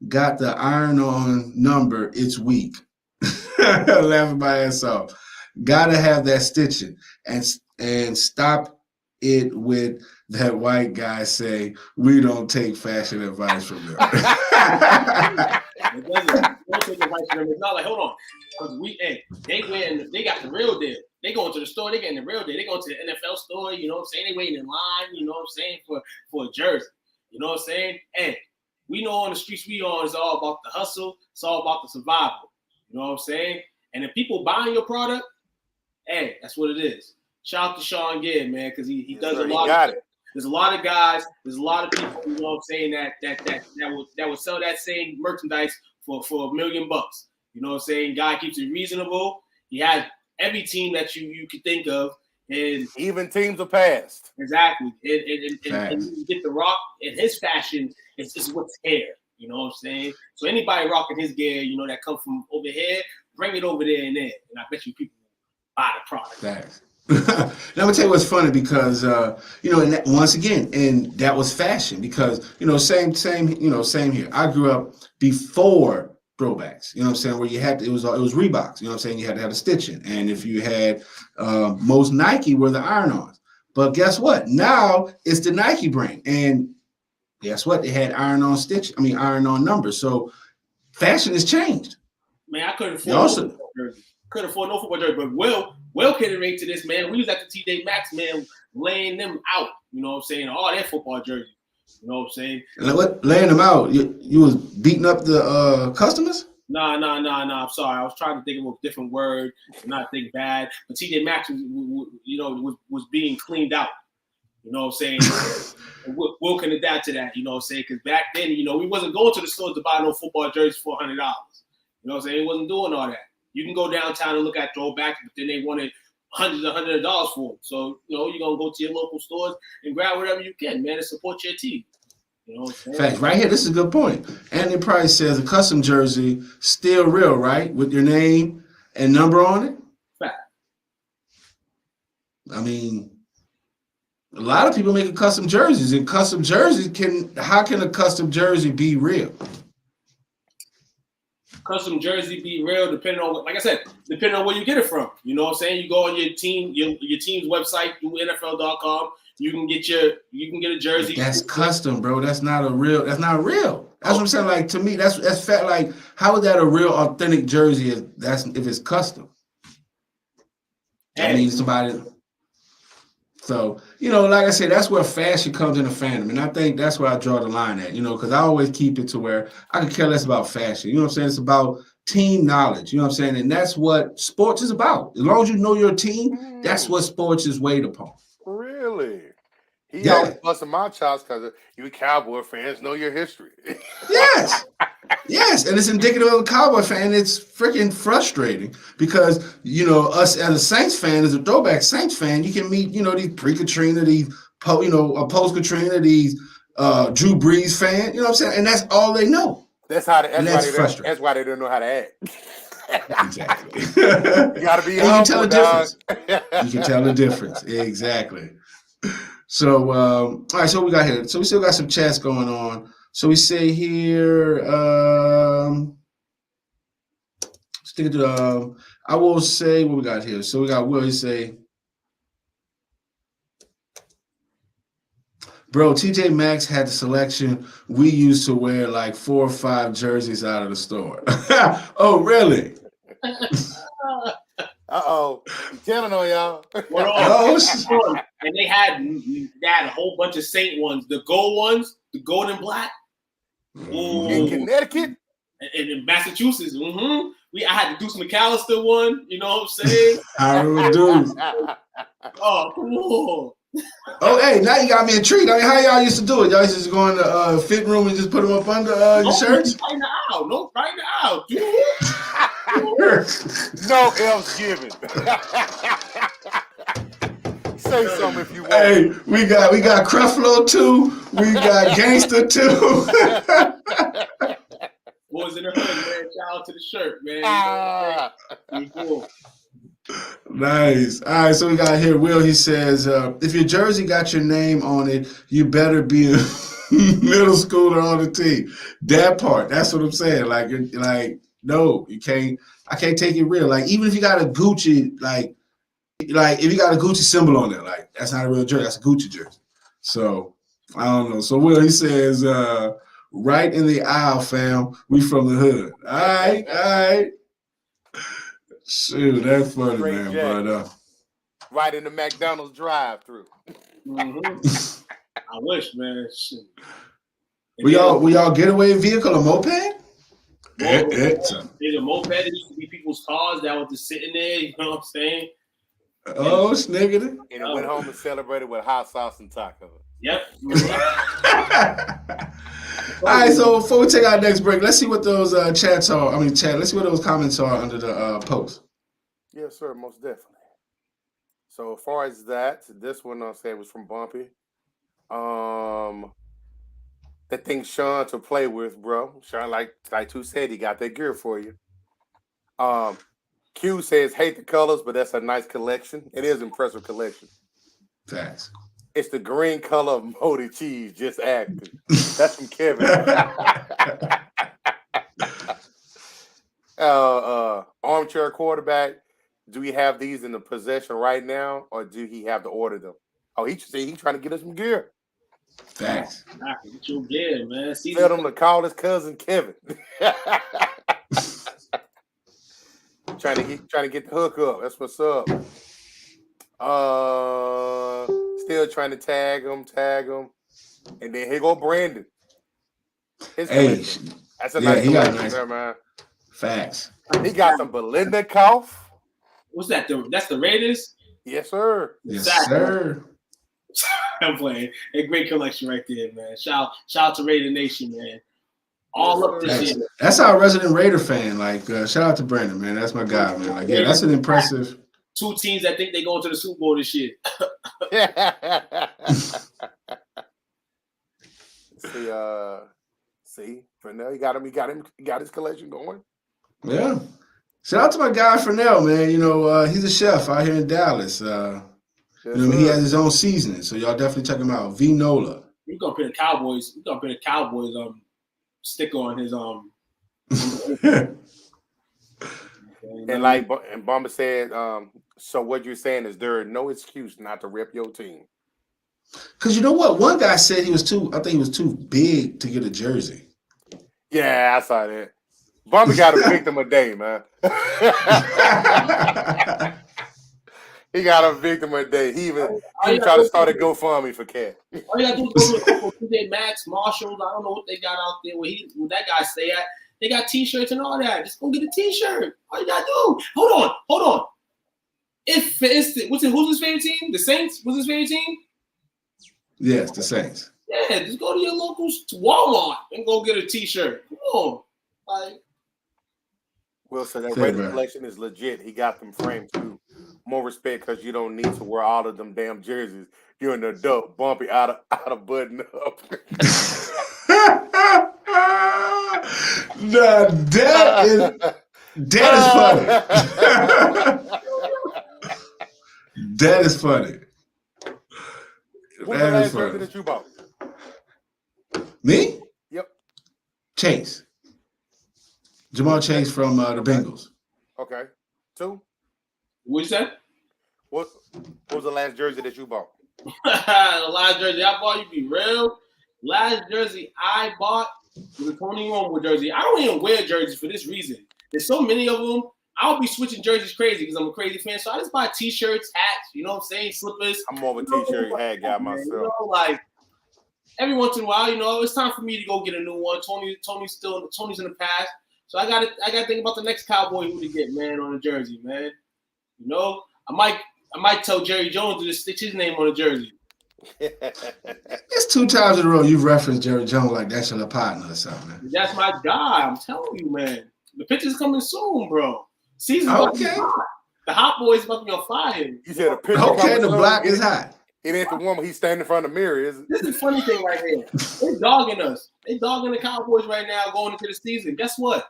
Speaker 6: got the iron-on number, it's weak. Laughing my ass off. Gotta have that stitching and stop it with that white guy say we don't take fashion advice from them.
Speaker 9: It doesn't. Don't take advice from them. It's not like, hold on, because they got the real deal. They going to the store, they getting the real deal. They going to the NFL store, you know what I'm saying? They waiting in line, you know what I'm saying, for a jersey. You know what I'm saying? And we know on the streets we on, it's all about the hustle. It's all about the survival. You know what I'm saying? And if people buying your product, hey, that's what it is. Shout out to Sean Gibb, man, because he does a lot of it. There's a lot of guys, there's a lot of people, you know what I'm saying, that would sell that same merchandise for $1 million. You know what I'm saying? Guy keeps it reasonable. He has every team that you could think of. And
Speaker 5: even teams are past.
Speaker 9: Exactly. And you get the Rock in his fashion, it's just what's here. You know what I'm saying? So anybody rocking his gear, that come from over here, bring it over there and there. And I bet you people buy the product.
Speaker 6: Thanks. Now, I'm gonna tell you what's funny because and that, once again, and that was fashion because same here. I grew up before throwbacks. You know what I'm saying? Where you had it was Reeboks. You know what I'm saying? You had to have the stitching, and if you had most Nike were the iron-ons. But guess what? Now it's the Nike brand, and guess what? They had iron-on numbers. So fashion has changed.
Speaker 9: Man, I couldn't afford jersey. couldn't afford no football jersey. But Will can relate to this, man. We was at the TJ Maxx, man, laying them out. You know what I'm saying? All their football jerseys. You know what I'm saying?
Speaker 6: What, laying them out? You was beating up the customers?
Speaker 9: Nah. I'm sorry. I was trying to think of a different word, not think bad. But TJ Maxx was being cleaned out. You know what I'm saying? Will can adapt to that. You know what I'm saying? Because back then, we wasn't going to the stores to buy no football jerseys for $100. You know what I'm saying? He wasn't doing all that. You can go downtown and look at throwbacks, but then they wanted hundreds of dollars for them. So, you're going to go to your local stores and grab whatever you can, man, and support your team. You know what I'm saying?
Speaker 6: Fact, right here, this is a good point. Anthony Price says a custom jersey still real, right? With your name and number on it?
Speaker 9: Fact.
Speaker 6: I mean, a lot of people making custom jerseys, and custom jerseys how can a custom jersey be real?
Speaker 9: Custom jersey be real depending on, like I said, depending on where you get it from. You know what I'm saying? You go on your team's website, do NFL.com. You can get a jersey.
Speaker 6: That's custom, bro. That's not real. That's what I'm saying. Like, to me, that's fact. Like, how is that a real authentic jersey if it's custom? I mean, somebody. So, like I said, that's where fashion comes into fandom. And I think that's where I draw the line at, because I always keep it to where I can care less about fashion. You know what I'm saying? It's about team knowledge. You know what I'm saying? And that's what sports is about. As long as you know your team, that's what sports is weighed upon.
Speaker 5: Really? He always busting my chops because you Cowboy fans know your history.
Speaker 6: Yes. Yes, and it's indicative of a Cowboy fan. It's freaking frustrating because, us as a Saints fan, as a throwback Saints fan, you can meet, these pre-Katrina, these, post-Katrina, these Drew Brees fans, you know what I'm saying? And that's all they know.
Speaker 5: That's why they don't know how to act.
Speaker 6: Exactly.
Speaker 5: You got to be humble, dog.
Speaker 6: You can tell the difference. Exactly. So, all right, so we got here. So we still got some chats going on. So we say here, stick to I will say what we got here. So we got Will, he say, bro, TJ Maxx had the selection. We used to wear like 4 or 5 jerseys out of the store. Oh, really?
Speaker 5: Uh-oh. I'm telling on y'all.
Speaker 9: And they had a whole bunch of Saint ones, the gold ones, the gold and black. Ooh.
Speaker 5: In Connecticut?
Speaker 9: And in Massachusetts. I had the Deuce McAllister one, you know what I'm saying?
Speaker 6: I remember Deuce.
Speaker 9: Oh, cool.
Speaker 6: Oh, hey, now you got me intrigued. I mean, how y'all used to do it? Y'all used to just go in the fit room and just put them up under your shirts?
Speaker 9: Right now.
Speaker 5: No else given. Say something if you want.
Speaker 6: Hey, we got Creflo too. We got Gangster too.
Speaker 9: Boys in the hood, man. Shout out to the shirt, man. Cool.
Speaker 6: Nice. All right, so we got here Will. He says, if your jersey got your name on it, you better be a middle schooler on the team. That part. That's what I'm saying. Like, no, you can't. I can't take it real. Like, even if you got a Gucci, like if you got a Gucci symbol on it, like, that's not a real jersey. That's a Gucci jersey. So I don't know. So Will, he says, right in the aisle, fam. We from the hood. All right. Shoot, that's funny,
Speaker 5: Great
Speaker 6: man.
Speaker 5: Jack.
Speaker 6: But
Speaker 5: right in the McDonald's drive-through.
Speaker 9: I wish, man. Shit.
Speaker 6: We y'all getaway vehicle or moped?
Speaker 9: There's a moped. It used to be people's cars that were just sitting there. You know what I'm saying?
Speaker 6: Oh, sniggity.
Speaker 5: And it went home and celebrated with hot sauce and tacos.
Speaker 9: Yep.
Speaker 6: All right, so before we take our next break, let's see what those chats are. I mean, let's see what those comments are under the post.
Speaker 5: Yes, sir, most definitely. So as far as that, this one I'll say was from Bumpy. That thing Sean to play with, bro. Sean, like Two said, he got that gear for you. Q says, hate the colors, but that's a nice collection. It is an impressive collection.
Speaker 6: Thanks.
Speaker 5: It's the green color of moldy cheese, just active. That's from Kevin. Armchair quarterback. Do we have these in the possession right now, or do he have to order them? Oh, he said he's trying to get us some gear.
Speaker 6: Thanks.
Speaker 9: Get your gear, man.
Speaker 5: Tell him to call his cousin Kevin. Trying to get the hook up. That's what's up. Still trying to tag him. And then here go Brandon. His collection. That's a nice collection there, man.
Speaker 6: Facts.
Speaker 5: He got some Belinda Cough.
Speaker 9: What's that? That's the Raiders?
Speaker 5: Yes, sir.
Speaker 6: Yes, sir.
Speaker 9: I'm playing. A great collection right there, man. Shout out to Raider Nation, man. All up this year.
Speaker 6: That's our resident Raider fan. Like, shout out to Brandon, man. That's my guy, man. Like, yeah, that's an impressive.
Speaker 9: 2 teams that think they going to the Super Bowl this year.
Speaker 5: See, Fernell, he got his collection going.
Speaker 6: Yeah. Shout out to my guy Fernell, man. You know, he's a chef out here in Dallas. You know, he has his own seasoning, so y'all definitely check him out. V Nola.
Speaker 9: We're gonna put a Cowboys. Sticker on his
Speaker 5: And Bomber said, so what you're saying is there is no excuse not to rep your team.
Speaker 6: Because you know what? One guy said he was too big to get a jersey.
Speaker 5: Yeah, I saw that. Bomber got a victim a day, man. He got a victim a day. He tried to start a GoFundMe for Cat.
Speaker 9: All you gotta do is go to TJ Maxx, Marshalls. I don't know what they got out there where that guy stay at. They got T-shirts and all that. Just go get a T-shirt. All you gotta do. Hold on. If for instance, who's his favorite team? The Saints was his favorite team.
Speaker 6: Yes, the Saints.
Speaker 9: Yeah, just go to your local Walmart and go get a T-shirt. Come on, like.
Speaker 5: Well, so that Raider collection is legit. He got them framed too. More respect because you don't need to wear all of them damn jerseys. You're an adult, bumpy out of button up.
Speaker 6: That is funny. That is funny.
Speaker 5: What's the last jersey that you bought?
Speaker 6: Me?
Speaker 5: Yep.
Speaker 6: Chase. Jamal Chase from the Bengals.
Speaker 5: Okay. 2.
Speaker 9: What you said?
Speaker 5: What was the last jersey that you bought?
Speaker 9: The last jersey I bought, you be real. Last jersey I bought was a Tony Romo jersey. I don't even wear jerseys for this reason. There's so many of them. I'll be switching jerseys crazy because I'm a crazy fan. So I just buy T-shirts, hats, you know what I'm saying, slippers.
Speaker 5: I'm more of a T-shirt hat guy myself.
Speaker 9: You know, like every once in a while, you know, it's time for me to go get a new one. Tony's in the past. So I gotta think about the next Cowboy who to get, man, on a jersey, man. You know, I might tell Jerry Jones to just stitch his name on a jersey.
Speaker 6: It's 2 times in a row you've referenced Jerry Jones like that's your partner or something, man.
Speaker 9: That's my guy. I'm telling you, man. The picture's coming soon, bro. Season's about to be hot. The hot boy's about to be on fire.
Speaker 5: You said a picture.
Speaker 6: Okay, the block is hot.
Speaker 5: It ain't the woman he's standing in front of the mirror, is it?
Speaker 9: This is the funny thing right here. They're dogging us. They're dogging the Cowboys right now going into the season. Guess what?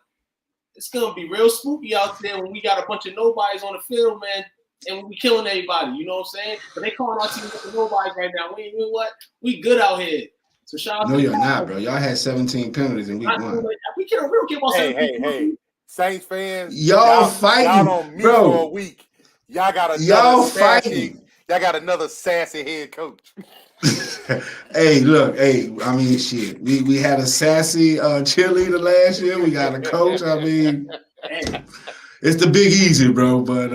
Speaker 9: It's gonna be real spooky out there when we got a bunch of nobodies on the field, man, and we killing everybody. You know what I'm saying? But they calling our team nobodies right now. You know what? We good out here. So shout out.
Speaker 6: No, you're not, bro. Y'all had 17 penalties in week 1.
Speaker 9: We don't care about 17.
Speaker 5: Hey. Saints fans,
Speaker 6: y'all fighting,
Speaker 5: y'all on mute
Speaker 6: bro.
Speaker 5: For a week. Y'all got
Speaker 6: fighting.
Speaker 5: Y'all got another sassy head coach.
Speaker 6: Hey, look, I mean, shit. We had a sassy cheerleader last year. We got a coach. I mean, it's the Big Easy, bro. But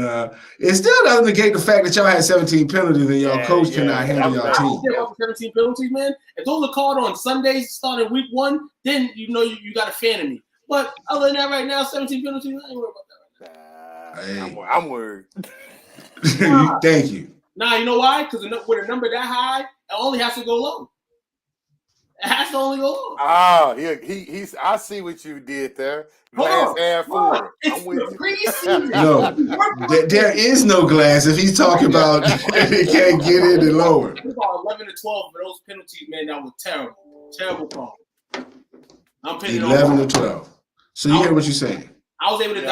Speaker 6: it still doesn't negate the fact that y'all had 17 penalties and y'all coach cannot handle y'all team.
Speaker 9: 17 penalties, man. If those are called on Sundays starting week 1, then you know you got a fan of me. But other than that, right now, 17 penalties, I ain't worried about that right now.
Speaker 5: I'm worried.
Speaker 6: Thank you.
Speaker 9: Nah, you know why? Because with a number that high, it only has to go low. It has to only go low.
Speaker 5: Oh, he's. I see what you did there. Glass half full.
Speaker 9: I'm with you.
Speaker 6: No, there is no glass. If he's talking about he can't get any lower.
Speaker 9: It was about 11 to 12 for those penalties, man. That was terrible call. I'm pitching
Speaker 6: 11 to 12. So you hear what you're saying?
Speaker 9: I was able to.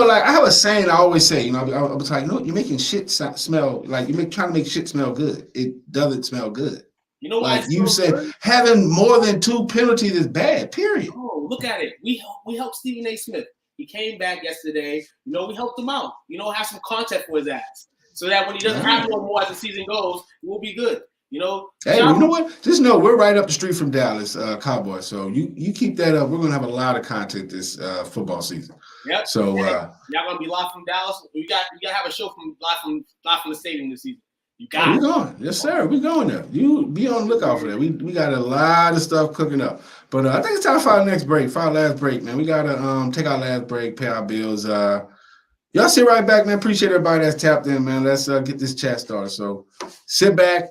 Speaker 6: Like I have a saying I always say. I was like, you're making shit smell like you're trying to make shit smell good. It doesn't smell good.
Speaker 9: You know,
Speaker 6: like you said, good? Having more than 2 penalties is bad. Period.
Speaker 9: Oh, look at it. We helped Stephen A. Smith. He came back yesterday. You know, we helped him out. You know, have some content for his ass, so that when he doesn't have no more as the season goes, we'll be good. You know.
Speaker 6: Hey, you know what? Just know we're right up the street from Dallas Cowboys. So you keep that up. We're gonna have a lot of content this football season.
Speaker 9: Yep.
Speaker 6: So
Speaker 9: y'all gonna be live from Dallas. You got to have a show live from the stadium this season. You got
Speaker 6: we're going. Yes, sir. We're going there. You be on the lookout for that. We got a lot of stuff cooking up. But I think it's time for our next break. For our last break, man. We gotta take our last break, pay our bills. Y'all sit right back, man. Appreciate everybody that's tapped in, man. Let's get this chat started. So sit back.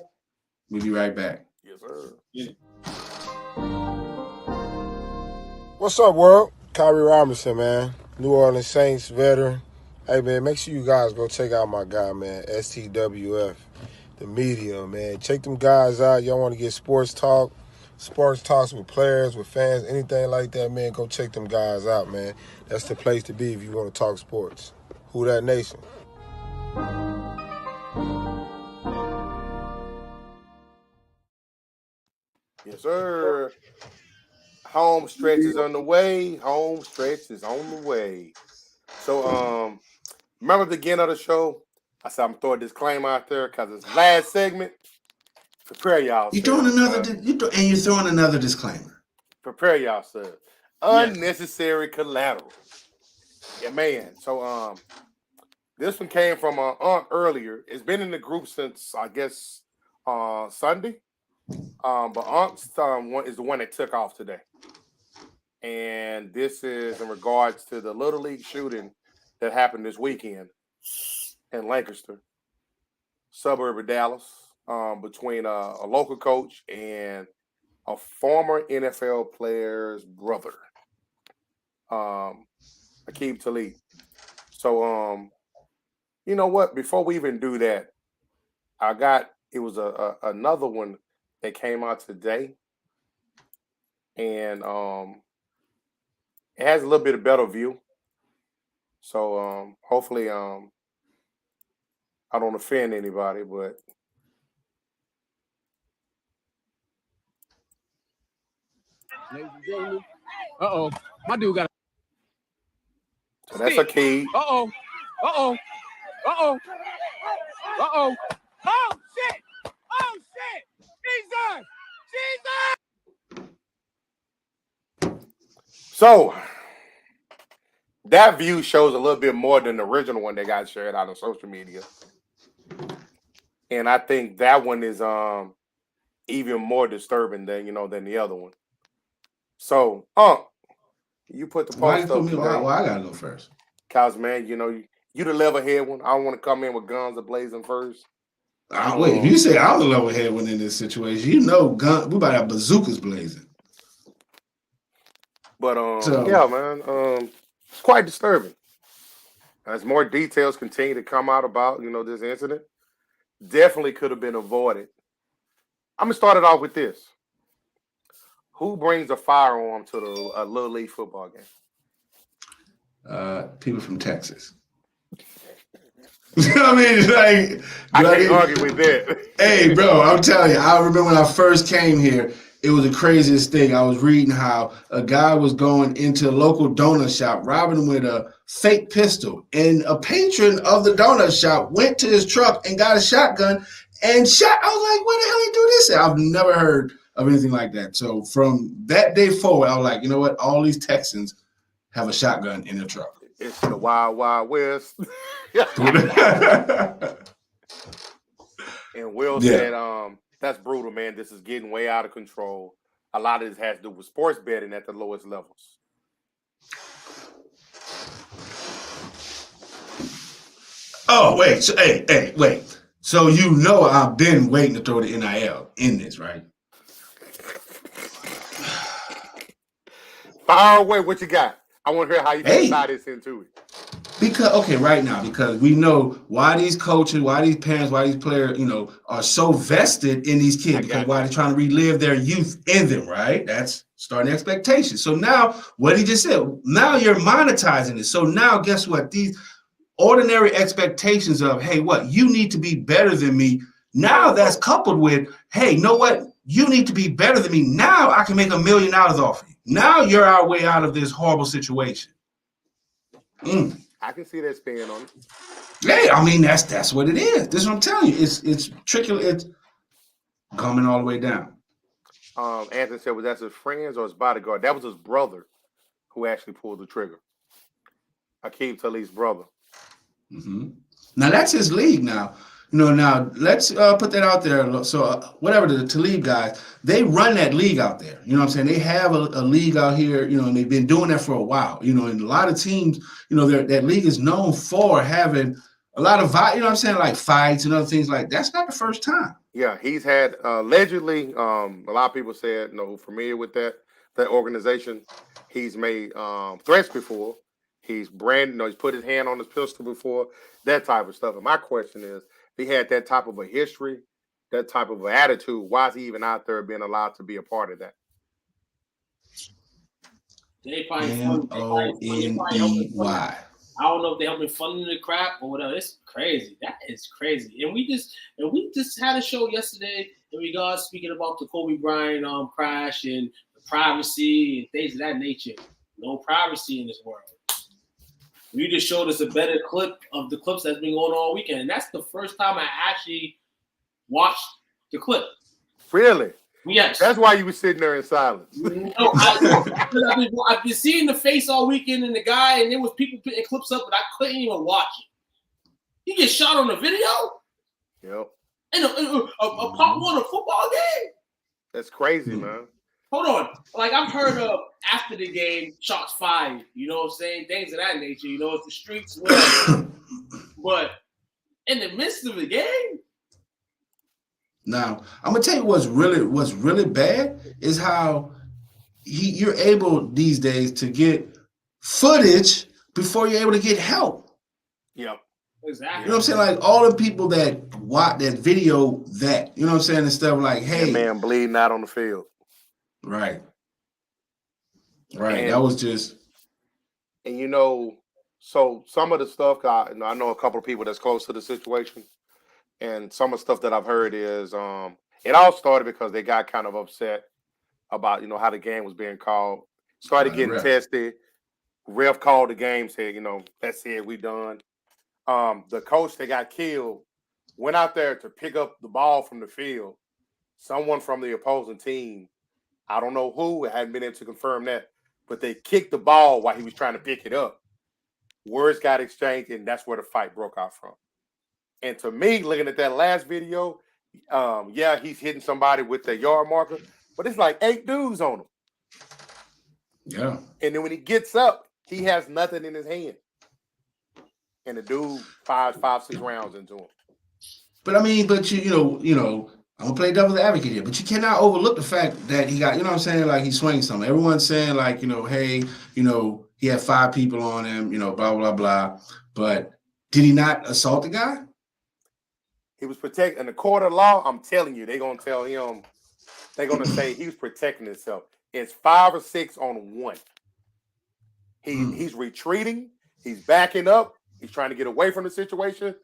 Speaker 6: We'll be right back.
Speaker 5: Yes, sir.
Speaker 9: Yeah.
Speaker 3: What's up, world? Kyrie Robinson, man. New Orleans Saints veteran. Hey, man, make sure you guys go check out my guy, man, STWF, the media, man. Check them guys out. Y'all want to get sports talks with players, with fans, anything like that, man, go check them guys out, man. That's the place to be if you want to talk sports. Who that nation?
Speaker 5: Yes, sir. Home stretch is on the way. Home stretch is on the way. So, remember the beginning of the show? I said I'm gonna throw a disclaimer out there because it's last segment. Prepare y'all.
Speaker 6: You're throwing another disclaimer.
Speaker 5: Prepare yourself. Unnecessary collateral. Yeah, man. So, this one came from Aunt earlier. It's been in the group since I guess Sunday. But Aunt's one is the one that took off today. And this is in regards to the Little League shooting that happened this weekend in Lancaster, suburb of Dallas, between a local coach and a former NFL player's brother, Aqib Talib. So, you know what? Before we even do that, it was another one that came out today, and it has a little bit of better view. So hopefully I don't offend anybody, but
Speaker 10: Uh-oh. My dude got
Speaker 5: so that's a key.
Speaker 10: Uh-oh. Uh-oh. Uh-oh. Uh-oh. Oh, shit. Oh, shit. Jesus.
Speaker 5: So that view shows a little bit more than the original one that got shared out on social media. And I think that one is even more disturbing than the other one. So, you put the post up today.
Speaker 6: Why I gotta go first?
Speaker 5: Cause man, you the level head one. I don't want to come in with guns blazing first.
Speaker 6: Wait, if you say I'm the level head one in this situation, we about to have bazookas blazing.
Speaker 5: But yeah, man, it's quite disturbing. As more details continue to come out about this incident, definitely could have been avoided. I'm gonna start it off with this: who brings a firearm to a Little League football game?
Speaker 6: People from Texas. I mean, like
Speaker 5: I can't argue with that.
Speaker 6: Hey, bro, I'm telling you, I remember when I first came here. It was the craziest thing. I was reading how a guy was going into a local donut shop, robbing him with a fake pistol, and a patron of the donut shop went to his truck and got a shotgun and shot. I was like, "Where the hell he do this?" I've never heard of anything like that. So from that day forward, I was like, you know what? All these Texans have a shotgun in their truck.
Speaker 5: It's the Wild Wild West. And Will said, that's brutal, man. This is getting way out of control. A lot of this has to do with sports betting at the lowest levels.
Speaker 6: Oh, wait. So, hey, wait. So I've been waiting to throw the NIL in this, right?
Speaker 5: Fire away, what you got? I want to hear how you can tie this into it.
Speaker 6: Because we know why these coaches, why these parents, why these players, are so vested in these kids, because why they're trying to relive their youth in them, right? That's starting expectations. So now, what he just said, now you're monetizing it. So now, guess what? These ordinary expectations of, hey, what? You need to be better than me. Now that's coupled with, hey, you know what? You need to be better than me. Now I can make $1 million off of you. Now you're our way out of this horrible situation.
Speaker 5: I can see that spin on it.
Speaker 6: Yeah, I mean that's what it is. This is what I'm telling you. It's trickling. It's coming all the way down.
Speaker 5: Anthony said, was that his friends or his bodyguard? That was his brother who actually pulled the trigger. Akeem Talib's brother.
Speaker 6: Mm-hmm. Now that's his league now. Now let's put that out there. So whatever the Talib guys, they run that league out there. You know what I'm saying? They have a league out here, and they've been doing that for a while. And a lot of teams, that league is known for having a lot of, what I'm saying, like fights and other things like that. That's not the first time.
Speaker 5: Yeah, he's had allegedly, a lot of people said, familiar with that organization. He's made threats before. He's he's put his hand on his pistol before, that type of stuff. And my question is, if he had that type of a history, that type of attitude, why is he even out there being allowed to be a part of that?
Speaker 9: They probably
Speaker 6: Money.
Speaker 9: I don't know if they're helping funding the crap or whatever. It's crazy. That is crazy. And we just had a show yesterday in regards speaking about the Kobe Bryant crash and the privacy and things of that nature. No privacy in this world. You just showed us a better clip of the clips that's been going on all weekend. And that's the first time I actually watched the clip.
Speaker 5: Really?
Speaker 9: Yes.
Speaker 5: That's why you were sitting there in silence.
Speaker 9: No, I've been seeing the face all weekend and the guy, and there was people putting clips up, but I couldn't even watch it. He gets shot on the video?
Speaker 5: Yep.
Speaker 9: In a Pop Warner football game?
Speaker 5: That's crazy, man.
Speaker 9: Hold on. Like, I've heard of after the game, shots fired. You know what I'm saying? Things of that nature. It's the streets, whatever. But in the midst of the game?
Speaker 6: Now, I'm gonna tell you what's really bad is how you're able these days to get footage before you're able to get help.
Speaker 5: Yep.
Speaker 9: Exactly.
Speaker 6: You know what I'm saying? Like all the people that watch that video, you know what I'm saying, and stuff like, hey,
Speaker 5: that man bleeding out on the field.
Speaker 6: Right. That was just.
Speaker 5: And so some of the stuff, I know a couple of people that's close to the situation. And some of the stuff that I've heard is it all started because they got kind of upset about, how the game was being called. Started getting tested. Ref called the game, said, that's it, we done. The coach that got killed went out there to pick up the ball from the field. Someone from the opposing team, I don't know who, I hadn't been able to confirm that, but they kicked the ball while he was trying to pick it up. Words got exchanged, and that's where the fight broke out from. And to me, looking at that last video, he's hitting somebody with the yard marker, but it's like 8 dudes on him.
Speaker 6: Yeah.
Speaker 5: And then when he gets up, he has nothing in his hand. And the dude fires 5-6 rounds into him.
Speaker 6: But I mean, I'm gonna play devil's advocate here, but you cannot overlook the fact that he got, you know what I'm saying, like he swings something. Everyone's saying like, hey, he had 5 people on him, blah, blah, blah. But did he not assault the guy?
Speaker 5: He was protecting. In the court of law, I'm telling you, they're going to tell him, they're going to say he was protecting himself. It's 5 or 6 on 1. He's retreating. He's backing up. He's trying to get away from the situation.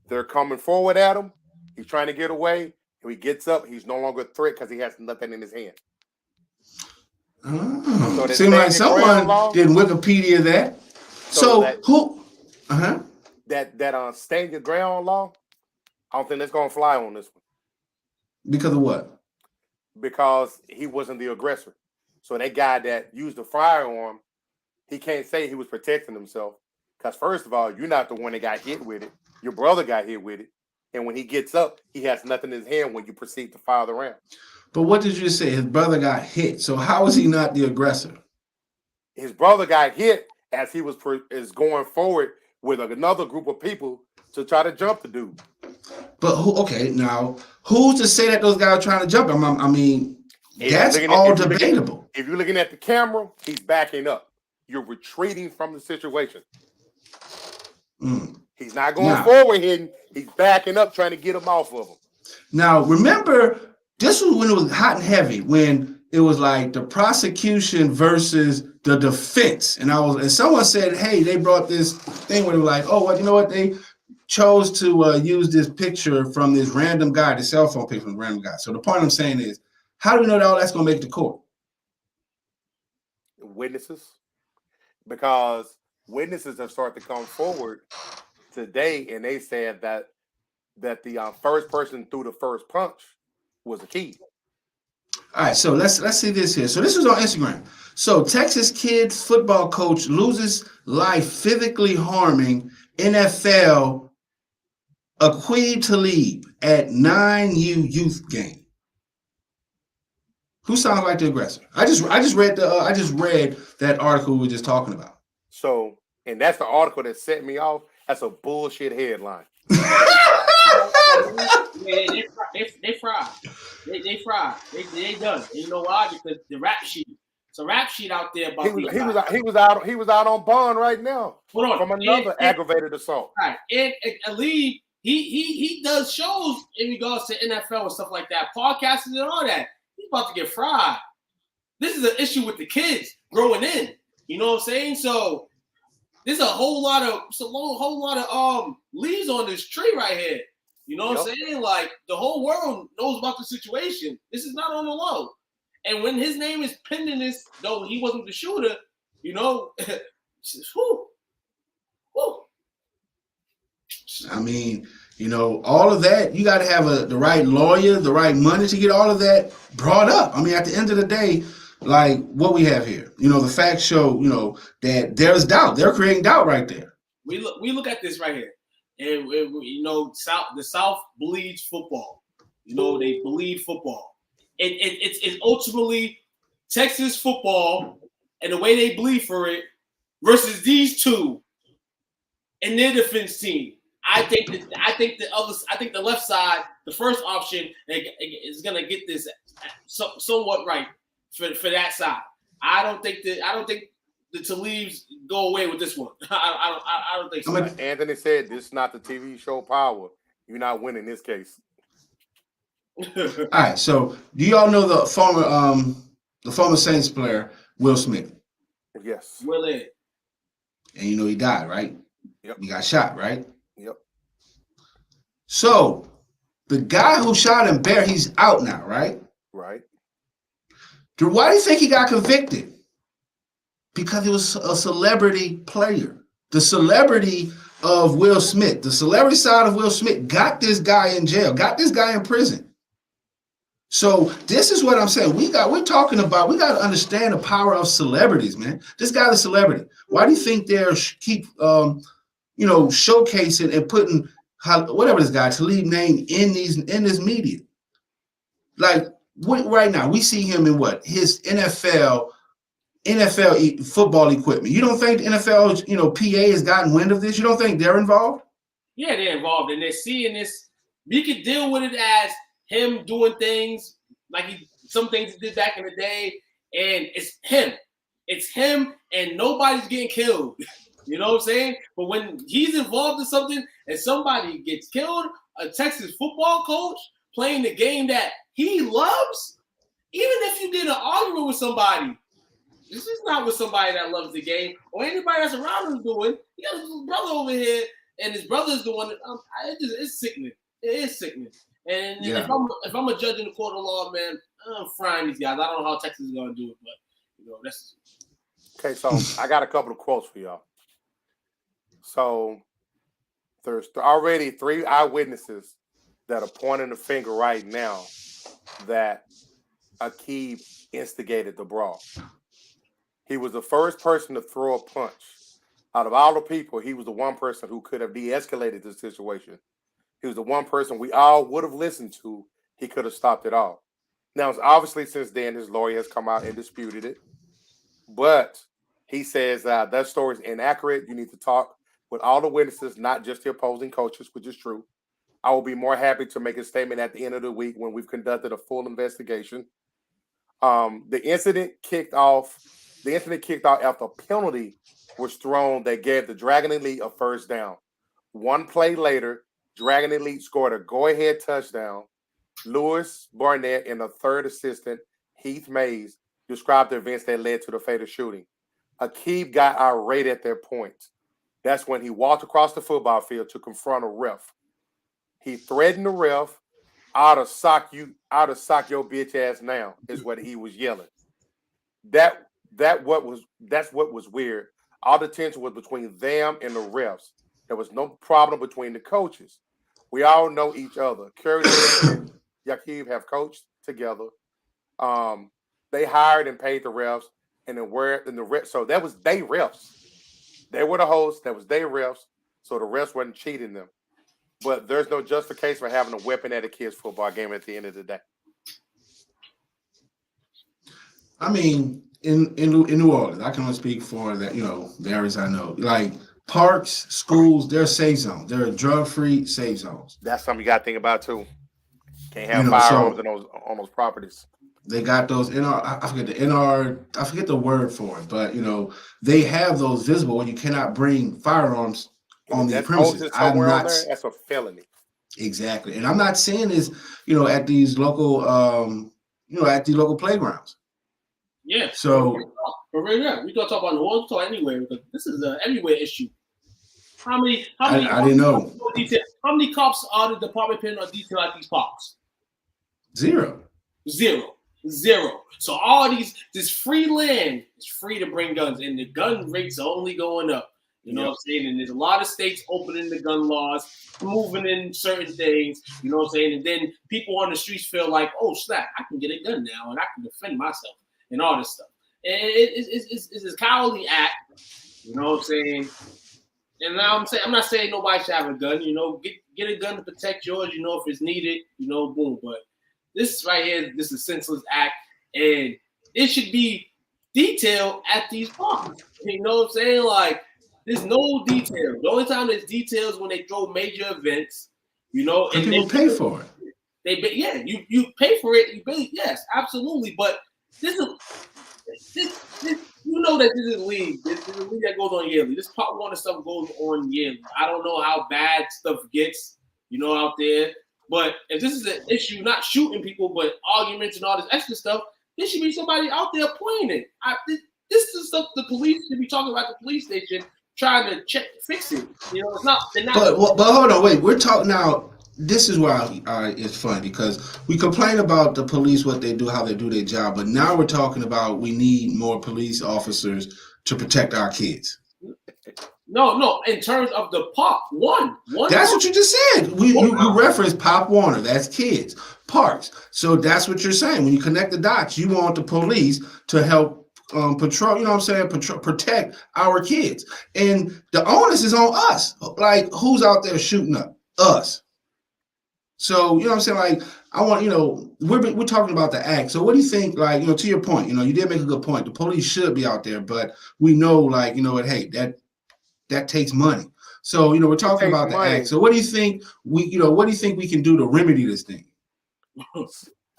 Speaker 5: They're coming forward at him. He's trying to get away. When he gets up, he's no longer a threat because he has nothing in his hand.
Speaker 6: So seems like someone did Wikipedia that. So who?
Speaker 5: That stand your ground law, I don't think that's going to fly on this one.
Speaker 6: Because of what?
Speaker 5: Because he wasn't the aggressor. So that guy that used the firearm, he can't say he was protecting himself. Because first of all, you're not the one that got hit with it. Your brother got hit with it. And when he gets up, he has nothing in his hand when you proceed to fire the round.
Speaker 6: But what did you say? His brother got hit. So how is he not the aggressor?
Speaker 5: His brother got hit as he was going forward with another group of people to try to jump the dude.
Speaker 6: But who's to say that those guys are trying to jump him? I mean, that's all debatable.
Speaker 5: If you're looking at the camera, he's backing up. You're retreating from the situation. He's not going forward hitting. He's backing up, trying to get him off of him.
Speaker 6: Now, remember, this was when it was hot and heavy, when it was like the prosecution versus the defense. And someone said, hey, they brought this thing where they were like, oh, well, you know what? They chose to use this picture from this random guy, the cell phone picture from the random guy. So the point I'm saying is, how do we know that all that's going to make the court?
Speaker 5: Witnesses. Because witnesses have started to come forward today, and they said that the first person threw the first punch was the key.
Speaker 6: All right, so let's see this here. So this was on Instagram. So Texas kids football coach loses life physically harming NFL Aqib Talib at 9U youth game. Who sounds like the aggressor? I just read that article we were just talking about.
Speaker 5: So, and that's the article that set me off. That's a bullshit headline.
Speaker 9: They fried. They fried. They done. And you know why? Because the rap sheet. It's a rap sheet out there about
Speaker 5: he was out on bond right now.
Speaker 9: Hold on.
Speaker 5: From another aggravated assault.
Speaker 9: Right. And Ali, he does shows in regards to NFL and stuff like that, podcasting and all that. He's about to get fried. This is an issue with the kids growing in. You know what I'm saying? So there's a whole lot of leaves on this tree right here. You know what I'm saying? Like the whole world knows about the situation. This is not on the low. And when his name is pinned in this, though he wasn't the shooter, you know,
Speaker 6: I mean, you know, all of that, you got to have the right lawyer, the right money to get all of that brought up. I mean, at the end of the day, like what we have here, you know, the facts show, you know, that there's doubt. They're creating doubt right there.
Speaker 9: We look at this right here. And you know, the South bleeds football. You know, they bleed football. It's ultimately Texas football and the way they bleed for it versus these two and their defense team. I think the left side, the first option, is gonna get this somewhat right for that side. I don't think the Talibs go away with this one. I don't think so.
Speaker 5: Anthony said this is not the TV show Power. You're not winning this case.
Speaker 6: All right, so do y'all know the former Saints player Will Smith?
Speaker 5: Yes.
Speaker 9: Willie.
Speaker 6: And you know he died, right?
Speaker 5: Yep.
Speaker 6: He got shot, right?
Speaker 5: Yep.
Speaker 6: So the guy who shot him, he's out now, right?
Speaker 5: Right.
Speaker 6: Why do you think he got convicted? Because he was a celebrity player. The celebrity of Will Smith, the celebrity side of Will Smith got this guy in jail, got this guy in prison. So this is what I'm saying. We got to understand the power of celebrities, man. This guy's a celebrity. Why do you think they're keep showcasing and putting whatever this guy Talib name in this media? Like right now, we see him in what his NFL football equipment. You don't think the NFL, PA has gotten wind of this? You don't think they're involved?
Speaker 9: Yeah, they're involved, and they're seeing this. We could deal with it as him doing things like some things he did back in the day, and it's him. It's him, and nobody's getting killed. You know what I'm saying? But when he's involved in something and somebody gets killed, a Texas football coach playing the game that he loves, even if you did an argument with somebody, this is not with somebody that loves the game or anybody that's around him doing. He got his brother over here, and his brother's doing it. It's sickening. It is sickening. And if I'm a judge in the court of law, man, I'm frying these guys. I don't know how Texas is going to do it, but that's
Speaker 5: okay. So I got a couple of quotes for y'all. So there's already 3 eyewitnesses that are pointing the finger right now that Aqib instigated the brawl. He was the first person to throw a punch. Out of all the people, he was the one person who could have de-escalated the situation. He was the one person we all would have listened to. He could have stopped it all. Now, obviously, since then, his lawyer has come out and disputed it. But he says that story is inaccurate. You need to talk with all the witnesses, not just the opposing coaches, which is true. I will be more happy to make a statement at the end of the week when we've conducted a full investigation. The incident kicked off after a penalty was thrown that gave the Dragon Elite a first down. One play later, Dragon Elite scored a go-ahead touchdown. Lewis Barnett and the third assistant, Heath Mays, described the events that led to the fatal shooting. Aqib got irate at that point. That's when he walked across the football field to confront a ref. He threatened the ref, I'll sock your bitch ass now, is what he was yelling. That's what was weird. All the tension was between them and the refs. There was no problem between the coaches. We all know each other. Curtis and Aqib have coached together. They hired and paid the refs, and then so that was they refs. They were the hosts. That was they refs. So the refs wasn't cheating them. But there's no justification for having a weapon at a kid's football game at the end of the day.
Speaker 6: I mean, in New Orleans, I can only speak for that. The areas I know, like parks, schools, they're safe zones. They're drug-free safe zones.
Speaker 5: That's something you got to think about too. Can't have firearms on those properties.
Speaker 6: They got those I forget the word for it, but they have those visible where you cannot bring firearms on the premises.
Speaker 5: That's a felony.
Speaker 6: Exactly, and I'm not saying this, at these local, at the local playgrounds.
Speaker 9: Yeah.
Speaker 6: So,
Speaker 9: but right now, we gonna talk about the world tour anyway because this is an everywhere issue. How many?
Speaker 6: I didn't know.
Speaker 9: How many cops are the department paying on detail at these parks?
Speaker 6: Zero.
Speaker 9: So all this free land is free to bring guns, and the gun rates are only going up. You know what I'm saying? And there's a lot of states opening the gun laws, moving in certain things. You know what I'm saying? And then people on the streets feel like, oh snap, I can get a gun now and I can defend myself and all this stuff. And it's a cowardly act. You know what I'm saying? And now I'm not saying nobody should have a gun. Get a gun to protect yours. If it's needed. Boom. But this right here, this is a senseless act, and it should be detailed at these parks. You know what I'm saying? Like, there's no detail. The only time there's details when they throw major events. And
Speaker 6: people pay for
Speaker 9: it. You pay for it. Yes, absolutely. But this that this is a league. This is a league that goes on yearly. This Pop Warner stuff goes on yearly. I don't know how bad stuff gets, out there. But if this is an issue, not shooting people, but arguments and all this extra stuff, there should be somebody out there playing it. This is stuff the police should be talking about. The police station trying to fix it. It's not.
Speaker 6: But hold on, wait. We're talking now. This is why it's fun because we complain about the police, what they do, how they do their job, but now we're talking about we need more police officers to protect our kids.
Speaker 9: No. In terms of the Pop one.
Speaker 6: That's what you just said. You referenced Pop Warner. That's kids. Parks. So that's what you're saying. When you connect the dots, you want the police to help patrol. You know what I'm saying? Protect our kids. And the onus is on us. Like, who's out there shooting up? Us. So, you know what I'm saying? Like, I want, we're talking about the act. So what do you think, like, to your point, you did make a good point. The police should be out there, but we know, like, hey, that takes money. So, we're talking about the act. So what do you think we can do to remedy this thing?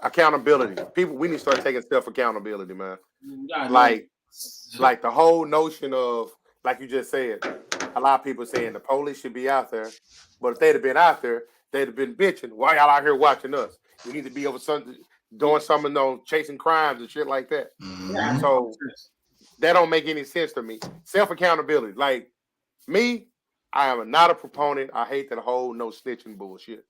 Speaker 5: Accountability. People, we need to start taking self-accountability, man. Like the whole notion of, like you just said, a lot of people saying the police should be out there, but if they'd have been out there, they'd have been bitching. Why y'all out here watching us? We need to be over something, doing something, chasing crimes and shit like that. Mm-hmm. So that don't make any sense to me. Self-accountability. Like me, I am not a proponent. I hate that whole no snitching bullshit.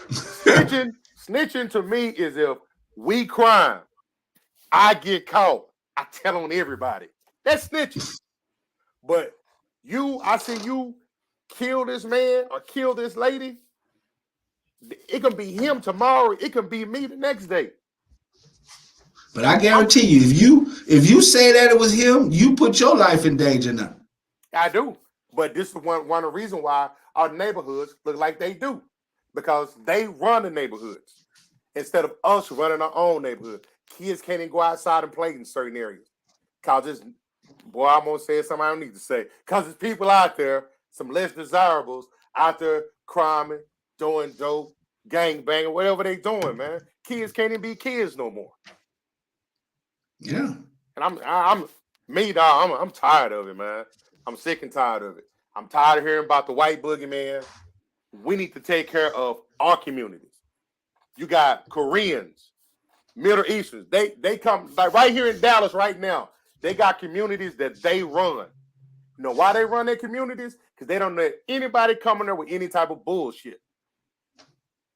Speaker 5: Snitching to me is if we crime, I get caught, I tell on everybody. That's snitching. But I see you kill this man or kill this lady. It can be him tomorrow. It can be me the next day.
Speaker 6: But I guarantee you, if you say that it was him, you put your life in danger now.
Speaker 5: I do. But this is one of the reasons why our neighborhoods look like they do. Because they run the neighborhoods instead of us running our own neighborhood. Kids can't even go outside and play in certain areas. Because I'm going to say something I don't need to say. Because there's people out there, some less desirables, out there criming, doing dope, gangbanging, whatever they doing, man. Kids can't even be kids no more.
Speaker 6: Yeah.
Speaker 5: And I'm tired of it, man. I'm sick and tired of it. I'm tired of hearing about the white boogeyman. We need to take care of our communities. You got Koreans, Middle Easterns. They come, like right here in Dallas right now, they got communities that they run. You know why they run their communities? Because they don't let anybody come in there with any type of bullshit.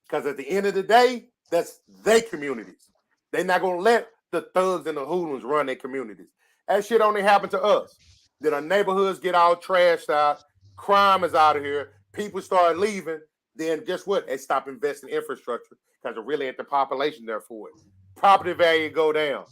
Speaker 5: Because at the end of the day, that's their communities. They're not going to let the thugs and the hoodlums run their communities. That shit only happened to us. Then our neighborhoods get all trashed out. Crime is out of here. People start leaving. Then guess what? They stop investing in infrastructure because there really ain't the population there for it. property value go down.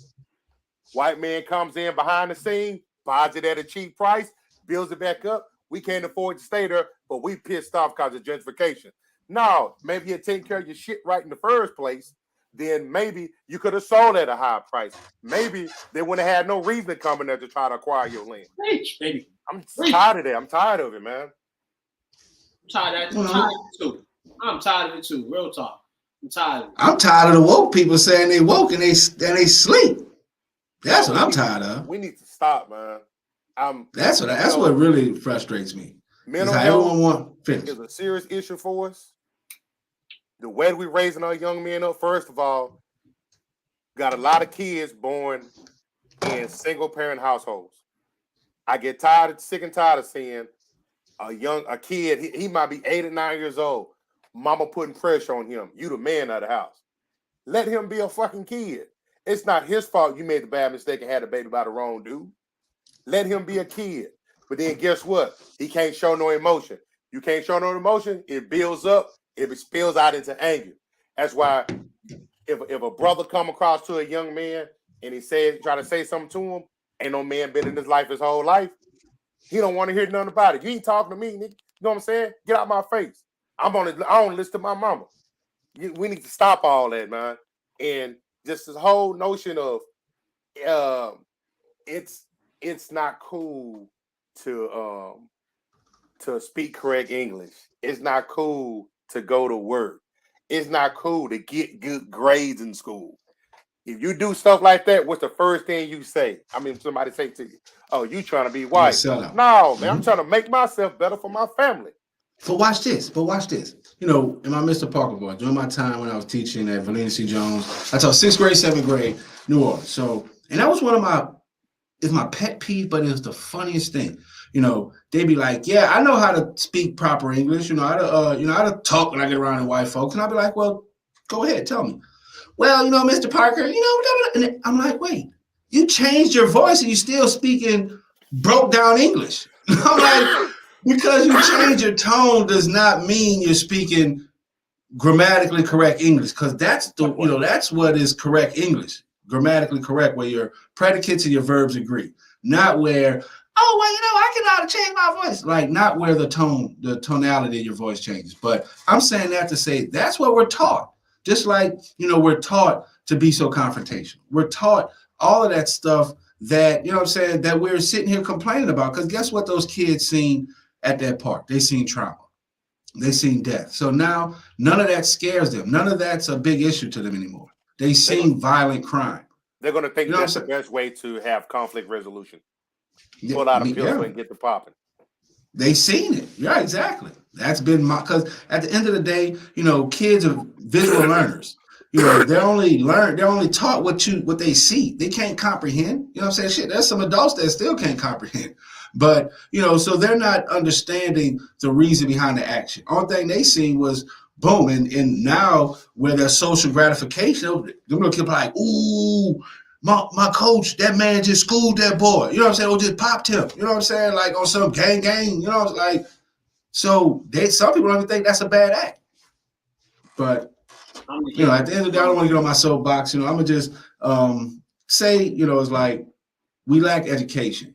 Speaker 5: White man comes in behind the scene, buys it at a cheap price, builds it back up. We can't afford to stay there, but we pissed off because of gentrification. No, maybe you take care of your shit right in the first place. Then maybe you could have sold at a high price. Maybe they wouldn't have had no reason to come in there to try to acquire your land.
Speaker 9: Rich, baby.
Speaker 5: I'm tired of that. I'm tired of it, man.
Speaker 9: I'm tired of it too. I'm tired of it too. Real talk. I'm tired of it.
Speaker 6: I'm tired of the woke people saying they woke and they sleep. That's what I'm tired of.
Speaker 5: We need to stop, man.
Speaker 6: That's what really frustrates me.
Speaker 5: Mental health is a serious issue for us. The way we raising our young men up, first of all, got a lot of kids born in single parent households. I get sick and tired of seeing a kid. He might be 8 or 9 years old. Mama putting pressure on him. You the man of the house. Let him be a fucking kid. It's not his fault you made the bad mistake and had a baby by the wrong dude. Let him be a kid. But then guess what? He can't show no emotion. You can't show no emotion, it builds up, it spills out into anger. That's why if a brother come across to a young man and try to say something to him, ain't no man been in his life his whole life. He don't want to hear nothing about it. You ain't talking to me, nigga. You know what I'm saying? Get out my face. I don't listen to my mama. We need to stop all that, man. And just this whole notion of it's not cool to speak correct English. It's not cool to go to work. It's not cool to get good grades in school. If you do stuff like that, what's the first thing you say? I mean, somebody say to you, "Oh, you trying to be white?" No, man, I'm trying to make myself better for my family.
Speaker 6: But watch this. You know, in my Mr. Parker boy, during my time when I was teaching at Valina C. Jones, I taught 6th grade, 7th grade, New Orleans. So, and that was one of my pet peeve, but it was the funniest thing. You know, they be like, "Yeah, I know how to speak proper English. You know, how to talk when I get around the white folks." And I'll be like, "Well, go ahead, tell me." "Well, you know, Mr. Parker, you know," and I'm like, "Wait, you changed your voice and you still speaking broke down English." I'm like, because you change your tone does not mean you're speaking grammatically correct English, because that's what is correct English, grammatically correct, where your predicates and your verbs agree, not where, "Oh, well, you know, I can know how to change my voice," like not where the tonality of your voice changes. But I'm saying that to say that's what we're taught. Just like, you know, we're taught to be so confrontational. We're taught all of that stuff that, you know what I'm saying, that we're sitting here complaining about. Because guess what those kids seen at that park? They seen trauma. They seen death. So now none of that scares them. None of that's a big issue to them anymore. They seen violent crime.
Speaker 5: They're going to think that's the best way to have conflict resolution. Pull out a pistol and get the popping.
Speaker 6: They seen it. Yeah, exactly. That's been because at the end of the day, you know, kids are visual learners. You know, they're only taught what they see. They can't comprehend. You know what I'm saying? Shit, there's some adults that still can't comprehend. But, you know, so they're not understanding the reason behind the action. Only thing they seen was boom. And now where there's social gratification, them little kids are like, "Ooh, my coach, that man just schooled that boy." You know what I'm saying? Or just popped him. You know what I'm saying? Like on some gang. You know, like, so some people don't even think that's a bad act. But, you know, at the end of the day, I don't want to get on my soapbox. You know, I'm going to just say, you know, it's like we lack education.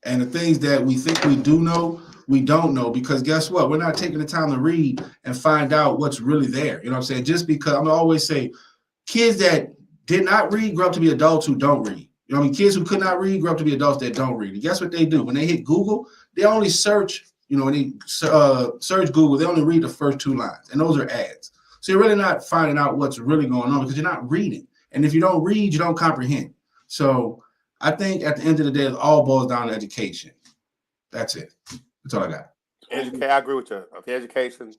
Speaker 6: And the things that we think we do know, we don't know, because guess what? We're not taking the time to read and find out what's really there. You know what I'm saying? Just because I'm always say kids that did not read grow up to be adults who don't read. You know what I mean? Kids who could not read grow up to be adults that don't read. And guess what they do? When they hit Google, they only search, you know, when they search Google, they only read the first 2 lines. And those are ads. So you're really not finding out what's really going on because you're not reading. And if you don't read, you don't comprehend. So I think at the end of the day, it all boils down to education. That's it. That's all I got.
Speaker 5: I agree with you. Okay, education,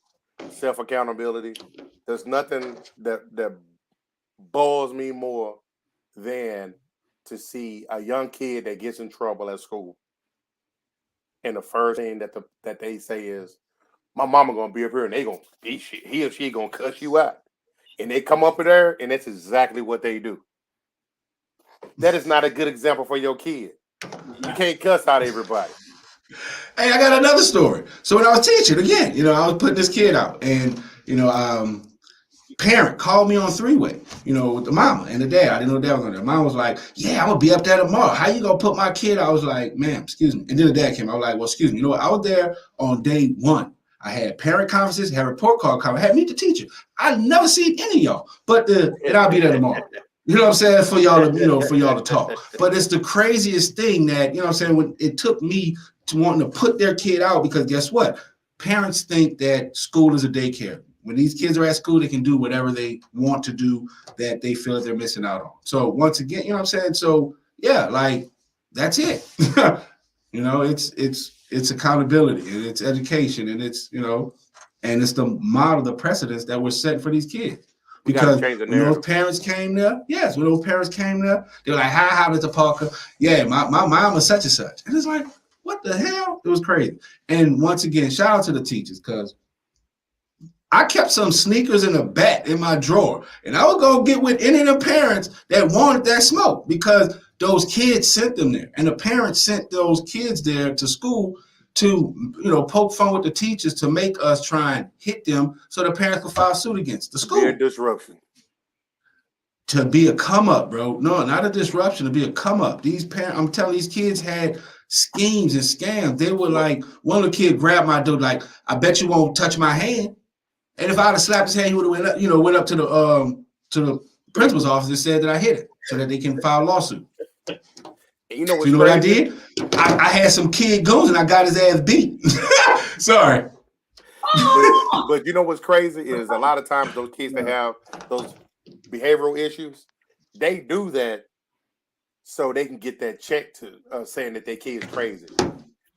Speaker 5: self-accountability. There's nothing that boils me more than to see a young kid that gets in trouble at school. And the first thing that they say is, "My mama gonna be up here and he or she gonna cuss you out." And they come up there and that's exactly what they do. That is not a good example for your kid. You can't cuss out everybody.
Speaker 6: Hey, I got another story. So when I was teaching, again, you know, I was putting this kid out, and you know, parent called me on three-way, with the mama and the dad. I didn't know the dad was on there. Mom was like, yeah, I'm going to be up there tomorrow. How you going to put my kid? I was like, ma'am, excuse me. And then the dad came. I was like, well, excuse me. You know what? I was there on day one. I had parent conferences, had report card conference, had meet the teacher. I never seen any of y'all, and I'll be there tomorrow. You know what I'm saying? For y'all to talk. But it's the craziest thing that, what I'm saying, when it took me to wanting to put their kid out, because guess what? Parents think that school is a daycare. When these kids are at school, they can do whatever they want to do that they feel that they're missing out on. So once again, you know what I'm saying? So yeah, like that's it. It's accountability and it's education and it's, and it's the model, the precedents that were set for these kids. Because when those parents came there, they were like, how Mr. Parker? Yeah, my mom was such and such. And it's like, what the hell? It was crazy. And once again, shout out to the teachers, because I kept some sneakers and a bat in my drawer. And I would go get with any of the parents that wanted that smoke, because those kids sent them there. And the parents sent those kids there to school to, poke fun with the teachers, to make us try and hit them so the parents could file suit against the school.
Speaker 5: Be a disruption.
Speaker 6: To be a come up, bro. No, not a disruption, to be a come up. These parents, I'm telling you, these kids had schemes and scams. They were like, one of the kids grabbed my dude, like, I bet you won't touch my hand. And if I'd have slapped his hand, he would have went up to the principal's office and said that I hit it, so that they can file a lawsuit.
Speaker 5: You know
Speaker 6: what I did? I had some kid goons and I got his ass beat. Sorry.
Speaker 5: But you know what's crazy is a lot of times those kids that have those behavioral issues, they do that so they can get that check to saying that their kid's crazy.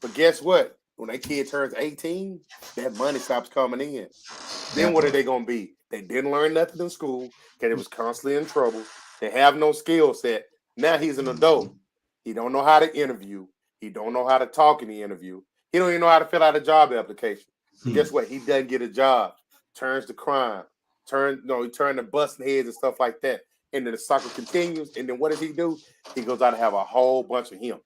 Speaker 5: But guess what? When that kid turns 18, that money stops coming in. Then what are they going to be? They didn't learn nothing in school because it was constantly in trouble. They have no skill set. Now he's an adult. He don't know how to interview. He don't know how to talk in the interview. He don't even know how to fill out a job application. Guess what? He doesn't get a job. Turns to crime. He turned to busting heads and stuff like that. And then the cycle continues. And then what does he do? He goes out and have a whole bunch of him.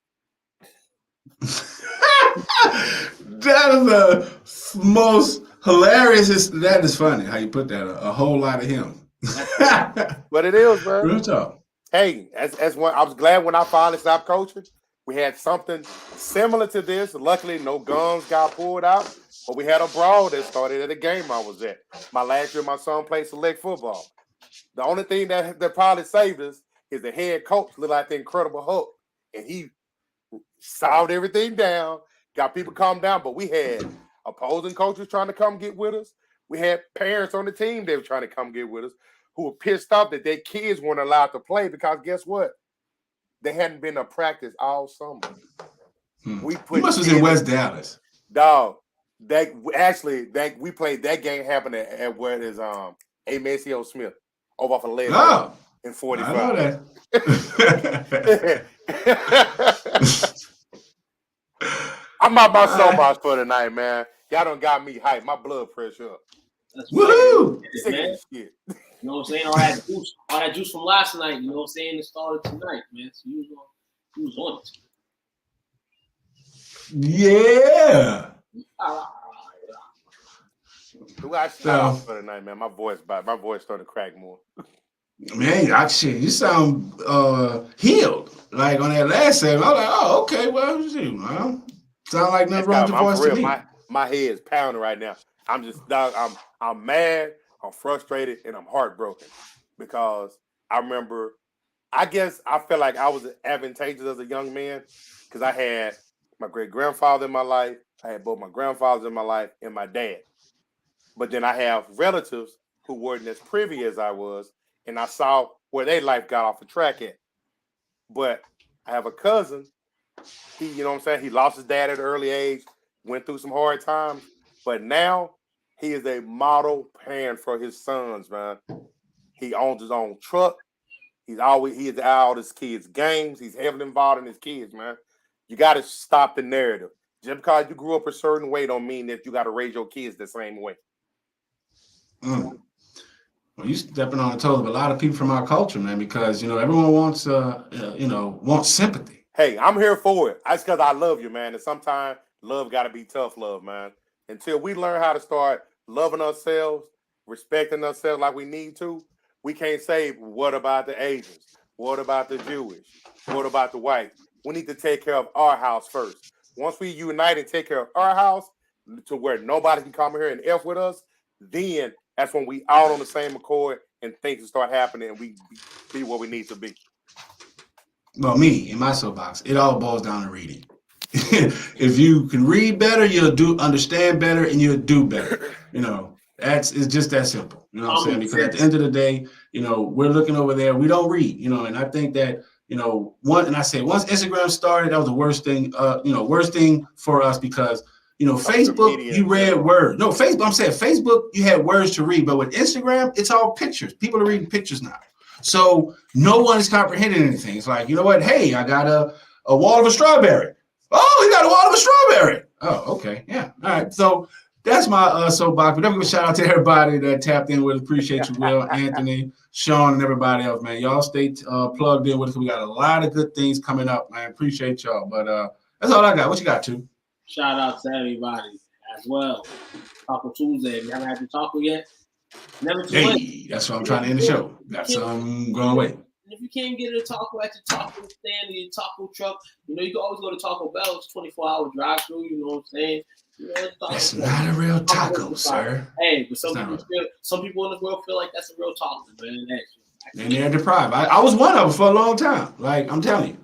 Speaker 6: That is the most hilarious. That is funny how you put that. A whole lot of him.
Speaker 5: But it is, bro.
Speaker 6: Real talk.
Speaker 5: Hey, as one, I was glad when I finally stopped coaching. We had something similar to this. Luckily, no guns got pulled out, but we had a brawl that started at a game I was at. My last year, my son played select football. The only thing that probably saved us is the head coach looked like the Incredible Hulk, and he solved everything down, got people calmed down. But we had opposing coaches trying to come get with us. We had parents on the team that were trying to come get with us, who were pissed off that their kids weren't allowed to play because guess what? They hadn't been to practice all summer. We
Speaker 6: must have been in West Dallas.
Speaker 5: Dog, we played that game happened at where it is A. Maceo Smith over off of Lead in 45.
Speaker 6: I know that.
Speaker 5: I'm out my soapbox for tonight, man. Y'all done got me hyped. My blood pressure up.
Speaker 6: Woohoo!
Speaker 9: Man. You know what I'm saying? All that juice from last night, you know what I'm saying? It started tonight, man. So you was on it.
Speaker 6: Yeah.
Speaker 5: Who I shout out for tonight, man? My voice starting to crack more.
Speaker 6: Man, you sound healed. Like on that last segment, I was like, oh, okay, well, sound like nothing wrong with your voice to me.
Speaker 5: My head is pounding right now. I'm just, dog, I'm mad, I'm frustrated, and I'm heartbroken because I remember, I guess I felt like I was advantageous as a young man because I had my great-grandfather in my life, I had both my grandfathers in my life, and my dad. But then I have relatives who weren't as privy as I was, and I saw where their life got off the track at. But I have a cousin, he, you know what I'm saying, he lost his dad at an early age, went through some hard times, but now he is a model parent for his sons, man. He owns his own truck. He is at all his kids' games. He's heavily involved in his kids, man. You got to stop the narrative. Just because you grew up a certain way don't mean that you got to raise your kids the same way.
Speaker 6: Well, you stepping on the toes of a lot of people from our culture, man, because, everyone wants, wants sympathy.
Speaker 5: Hey, I'm here for it. That's because I love you, man. And sometimes love got to be tough love, man. Until we learn how to start loving ourselves respecting ourselves like we need to, we can't say, what about the Asians? What about the Jewish? What about the white? We need to take care of our house first. Once we unite and take care of our house to where nobody can come here and F with us, then that's when we all on the same accord and things start happening and we be what we need to be.
Speaker 6: Well, me, in my soapbox, it all boils down to reading. If you can read better, you'll understand better, and you'll do better. It's just that simple. You know what I'm saying? Because at the end of the day, we're looking over there. We don't read. And I think that once Instagram started, that was the worst thing. Worst thing for us because Facebook, you read words. No, Facebook. I'm saying Facebook, you had words to read, but with Instagram, it's all pictures. People are reading pictures now. So no one is comprehending anything. It's like, you know what? Hey, I got a wall of a strawberry. Oh, you got a wall of a strawberry. Oh, okay. Yeah. All right. So that's my soapbox. But I'm going to shout out to everybody that tapped in with us. Appreciate you, Will, Anthony, Sean, and everybody else, man. Y'all stay plugged in with us. We got a lot of good things coming up, man. Appreciate y'all. But that's all I got. What you got, too?
Speaker 9: Shout out to everybody as well. Taco Tuesday. If you haven't had your taco yet, never too late.
Speaker 6: That's what I'm trying to end the show. Got some going away.
Speaker 9: If you can't get a taco at your taco stand or your taco truck, you can always go to Taco Bell. It's 24-hour drive-through. You know what I'm saying?
Speaker 6: That's not a real taco, sir.
Speaker 9: Hey, but some people in the world feel like that's a real taco, man.
Speaker 6: And they're deprived. I was one of them for a long time. Like I'm telling you,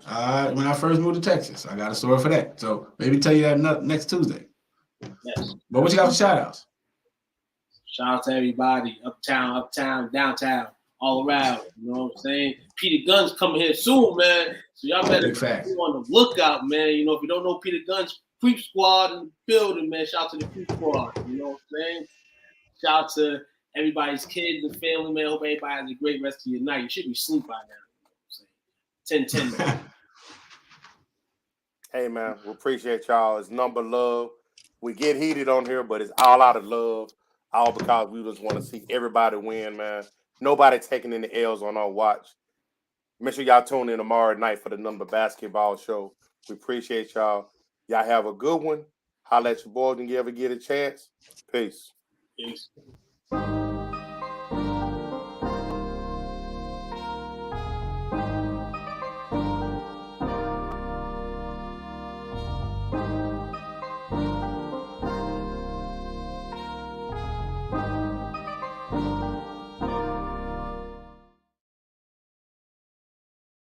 Speaker 6: when I first moved to Texas, I got a story for that. So maybe tell you that next Tuesday.
Speaker 9: Yes.
Speaker 6: But what you got for shout-outs?
Speaker 9: Shout out to everybody, uptown, downtown, all around. You know what I'm saying? Peter Gunn's coming here soon, man. So y'all better be on the lookout, man. If you don't know Peter Gunn's Creep Squad in the building, man, shout out to the Creep Squad. You know what I'm saying? Shout out to everybody's kids and family, man. Hope everybody has a great rest of your night. You should be asleep by now. You know what I'm saying? 10-10.
Speaker 5: Hey, man, we appreciate y'all. It's number love. We get heated on here, but it's all out of love. All because we just want to see everybody win, man. Nobody taking any L's on our watch. Make sure y'all tune in tomorrow night for the Number Basketball Show. We appreciate y'all. Y'all have a good one. Holla at your boys when you ever get a chance. Peace.
Speaker 9: Peace.